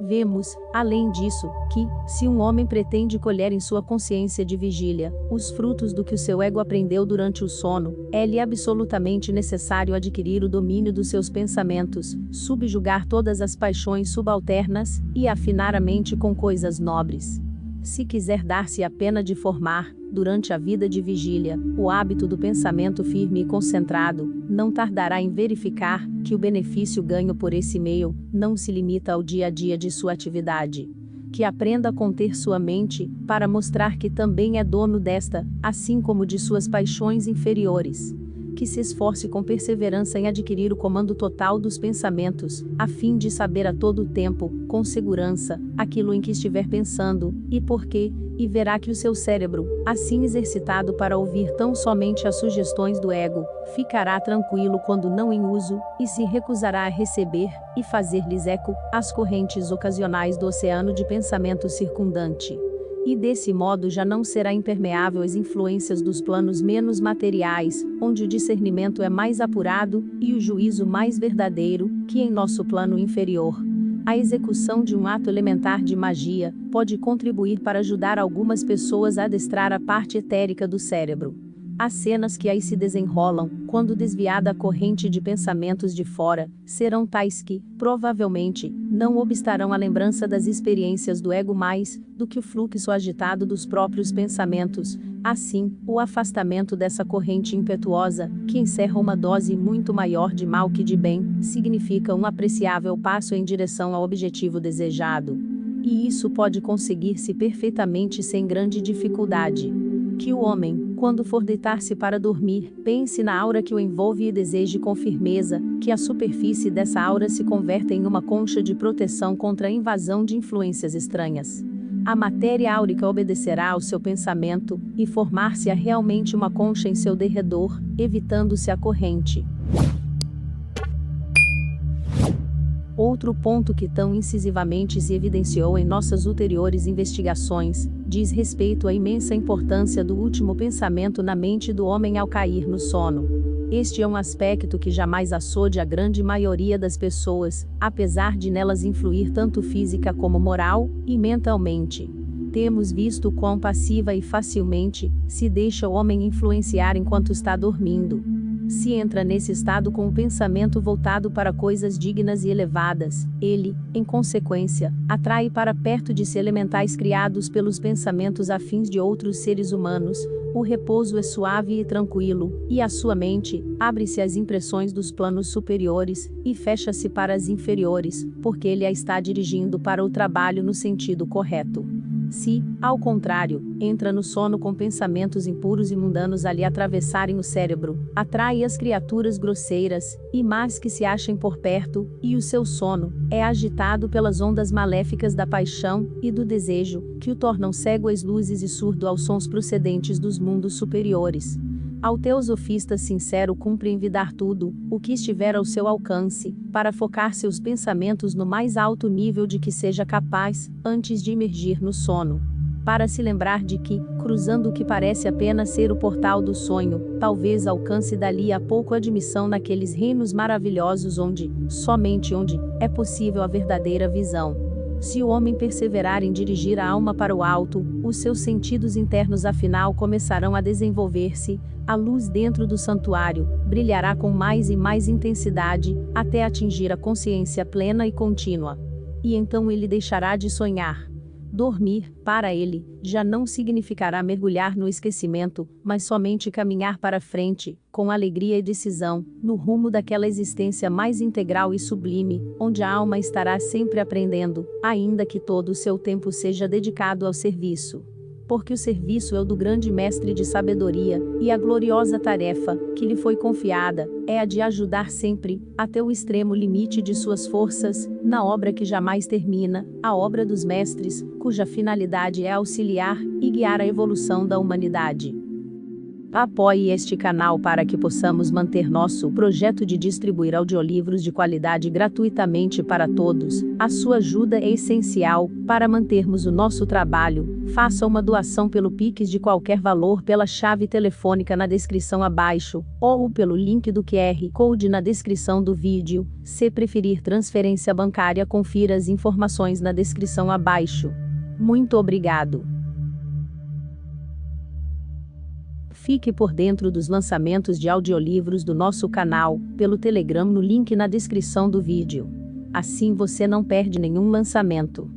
Vemos, além disso, que, se um homem pretende colher em sua consciência de vigília os frutos do que o seu ego aprendeu durante o sono, é-lhe absolutamente necessário adquirir o domínio dos seus pensamentos, subjugar todas as paixões subalternas, e afinar a mente com coisas nobres. Se quiser dar-se a pena de formar, durante a vida de vigília, o hábito do pensamento firme e concentrado, não tardará em verificar que o benefício ganho por esse meio não se limita ao dia a dia de sua atividade. Que aprenda a conter sua mente, para mostrar que também é dono desta, assim como de suas paixões inferiores. Que se esforce com perseverança em adquirir o comando total dos pensamentos, a fim de saber a todo tempo, com segurança, aquilo em que estiver pensando, e por quê, e verá que o seu cérebro, assim exercitado para ouvir tão somente as sugestões do ego, ficará tranquilo quando não em uso, e se recusará a receber, e fazer-lhes eco, as correntes ocasionais do oceano de pensamento circundante. E desse modo já não será impermeável às influências dos planos menos materiais, onde o discernimento é mais apurado, e o juízo mais verdadeiro, que em nosso plano inferior. A execução de um ato elementar de magia pode contribuir para ajudar algumas pessoas a adestrar a parte etérica do cérebro. As cenas que aí se desenrolam, quando desviada a corrente de pensamentos de fora, serão tais que, provavelmente, não obstarão a lembrança das experiências do ego mais do que o fluxo agitado dos próprios pensamentos. Assim, o afastamento dessa corrente impetuosa, que encerra uma dose muito maior de mal que de bem, significa um apreciável passo em direção ao objetivo desejado. E isso pode conseguir-se perfeitamente sem grande dificuldade. Que o homem, quando for deitar-se para dormir, pense na aura que o envolve e deseje com firmeza que a superfície dessa aura se converta em uma concha de proteção contra a invasão de influências estranhas. A matéria áurica obedecerá ao seu pensamento e formar-se-á realmente uma concha em seu derredor, evitando-se a corrente. Outro ponto que tão incisivamente se evidenciou em nossas ulteriores investigações, diz respeito à imensa importância do último pensamento na mente do homem ao cair no sono. Este é um aspecto que jamais assode a grande maioria das pessoas, apesar de nelas influir tanto física como moral e mentalmente. Temos visto quão passiva e facilmente se deixa o homem influenciar enquanto está dormindo. Se entra nesse estado com o pensamento voltado para coisas dignas e elevadas, ele, em consequência, atrai para perto de si elementais criados pelos pensamentos afins de outros seres humanos. O repouso é suave e tranquilo, e a sua mente abre-se às impressões dos planos superiores e fecha-se para as inferiores, porque ele a está dirigindo para o trabalho no sentido correto. Se, ao contrário, entra no sono com pensamentos impuros e mundanos a lhe atravessarem o cérebro, atrai as criaturas grosseiras e más que se achem por perto, e o seu sono é agitado pelas ondas maléficas da paixão e do desejo, que o tornam cego às luzes e surdo aos sons procedentes dos mundos superiores. Ao teosofista sincero cumpre envidar tudo o que estiver ao seu alcance, para focar seus pensamentos no mais alto nível de que seja capaz, antes de emergir no sono. Para se lembrar de que, cruzando o que parece apenas ser o portal do sonho, talvez alcance dali a pouco admissão naqueles reinos maravilhosos somente onde, é possível a verdadeira visão. Se o homem perseverar em dirigir a alma para o alto, os seus sentidos internos afinal começarão a desenvolver-se, a luz dentro do santuário brilhará com mais e mais intensidade, até atingir a consciência plena e contínua. E então ele deixará de sonhar. Dormir, para ele, já não significará mergulhar no esquecimento, mas somente caminhar para frente, com alegria e decisão, no rumo daquela existência mais integral e sublime, onde a alma estará sempre aprendendo, ainda que todo o seu tempo seja dedicado ao serviço. Porque o serviço é o do grande mestre de sabedoria, e a gloriosa tarefa, que lhe foi confiada, é a de ajudar sempre, até o extremo limite de suas forças, na obra que jamais termina, a obra dos mestres, cuja finalidade é auxiliar e guiar a evolução da humanidade. Apoie este canal para que possamos manter nosso projeto de distribuir audiolivros de qualidade gratuitamente para todos. A sua ajuda é essencial para mantermos o nosso trabalho. Faça uma doação pelo Pix de qualquer valor pela chave telefônica na descrição abaixo, ou pelo link do QR Code na descrição do vídeo. Se preferir transferência bancária, confira as informações na descrição abaixo. Muito obrigado. Fique por dentro dos lançamentos de audiolivros do nosso canal, pelo Telegram no link na descrição do vídeo. Assim você não perde nenhum lançamento.